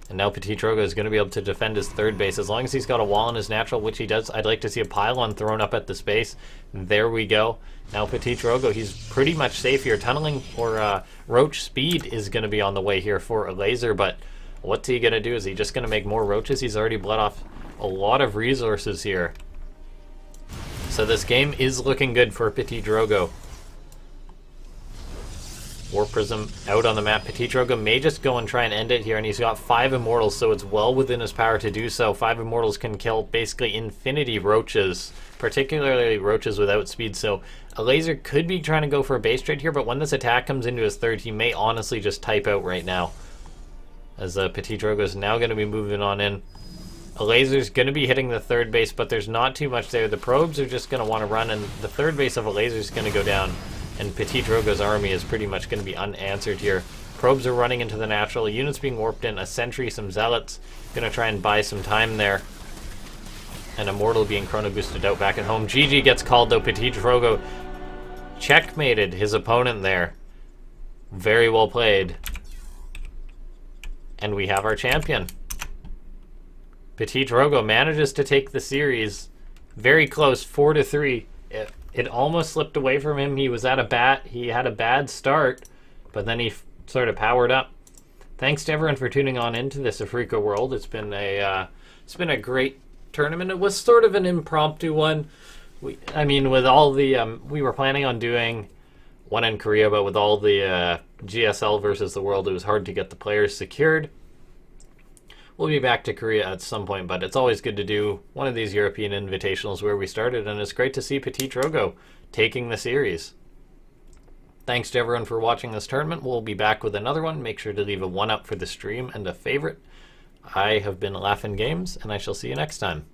And now PtitDrogo is going to be able to defend his 3rd base. As long as he's got a wall in his natural, which he does, I'd like to see a pylon thrown up at the space. There we go. Now PtitDrogo, he's pretty much safe here. Tunneling or roach speed is going to be on the way here for Elazer, but what's he going to do? Is he just going to make more roaches? He's already bled off a lot of resources here. So this game is looking good for PtitDrogo. War Prism out on the map. PtitDrogo may just go and try and end it here, and he's got 5 Immortals, so it's well within his power to do so. 5 Immortals can kill basically infinity roaches, particularly roaches without speed, so Elazer could be trying to go for a base trade here, but when this attack comes into his 3rd, he may honestly just type out right now, as PtitDrogo is now going to be moving on in. Elazer's going to be hitting the 3rd base, but there's not too much there. The probes are just going to want to run, and the 3rd base of Elazer is going to go down. And PtitDrogo's army is pretty much going to be unanswered here. Probes are running into the natural. Units being warped in. A sentry, some zealots. Going to try and buy some time there. An Immortal being chrono boosted out back at home. GG gets called, though. PtitDrogo checkmated his opponent there. Very well played. And we have our champion. PtitDrogo manages to take the series. Very close, 4-3. It almost slipped away from him. He was at he had a bad start, but then he sort of powered up. Thanks to everyone for tuning on into this Afreeca world. It's been a great tournament. It was sort of an impromptu one. I mean, with all the we were planning on doing one in Korea, but with all the GSL versus the world, it was hard to get the players secured. We'll be back to Korea at some point, but it's always good to do one of these European invitationals where we started, and it's great to see PtitDrogo taking the series. Thanks to everyone for watching this tournament. We'll be back with another one. Make sure to leave a 1-up for the stream and a favorite. I have been LaughNgamez, and I shall see you next time.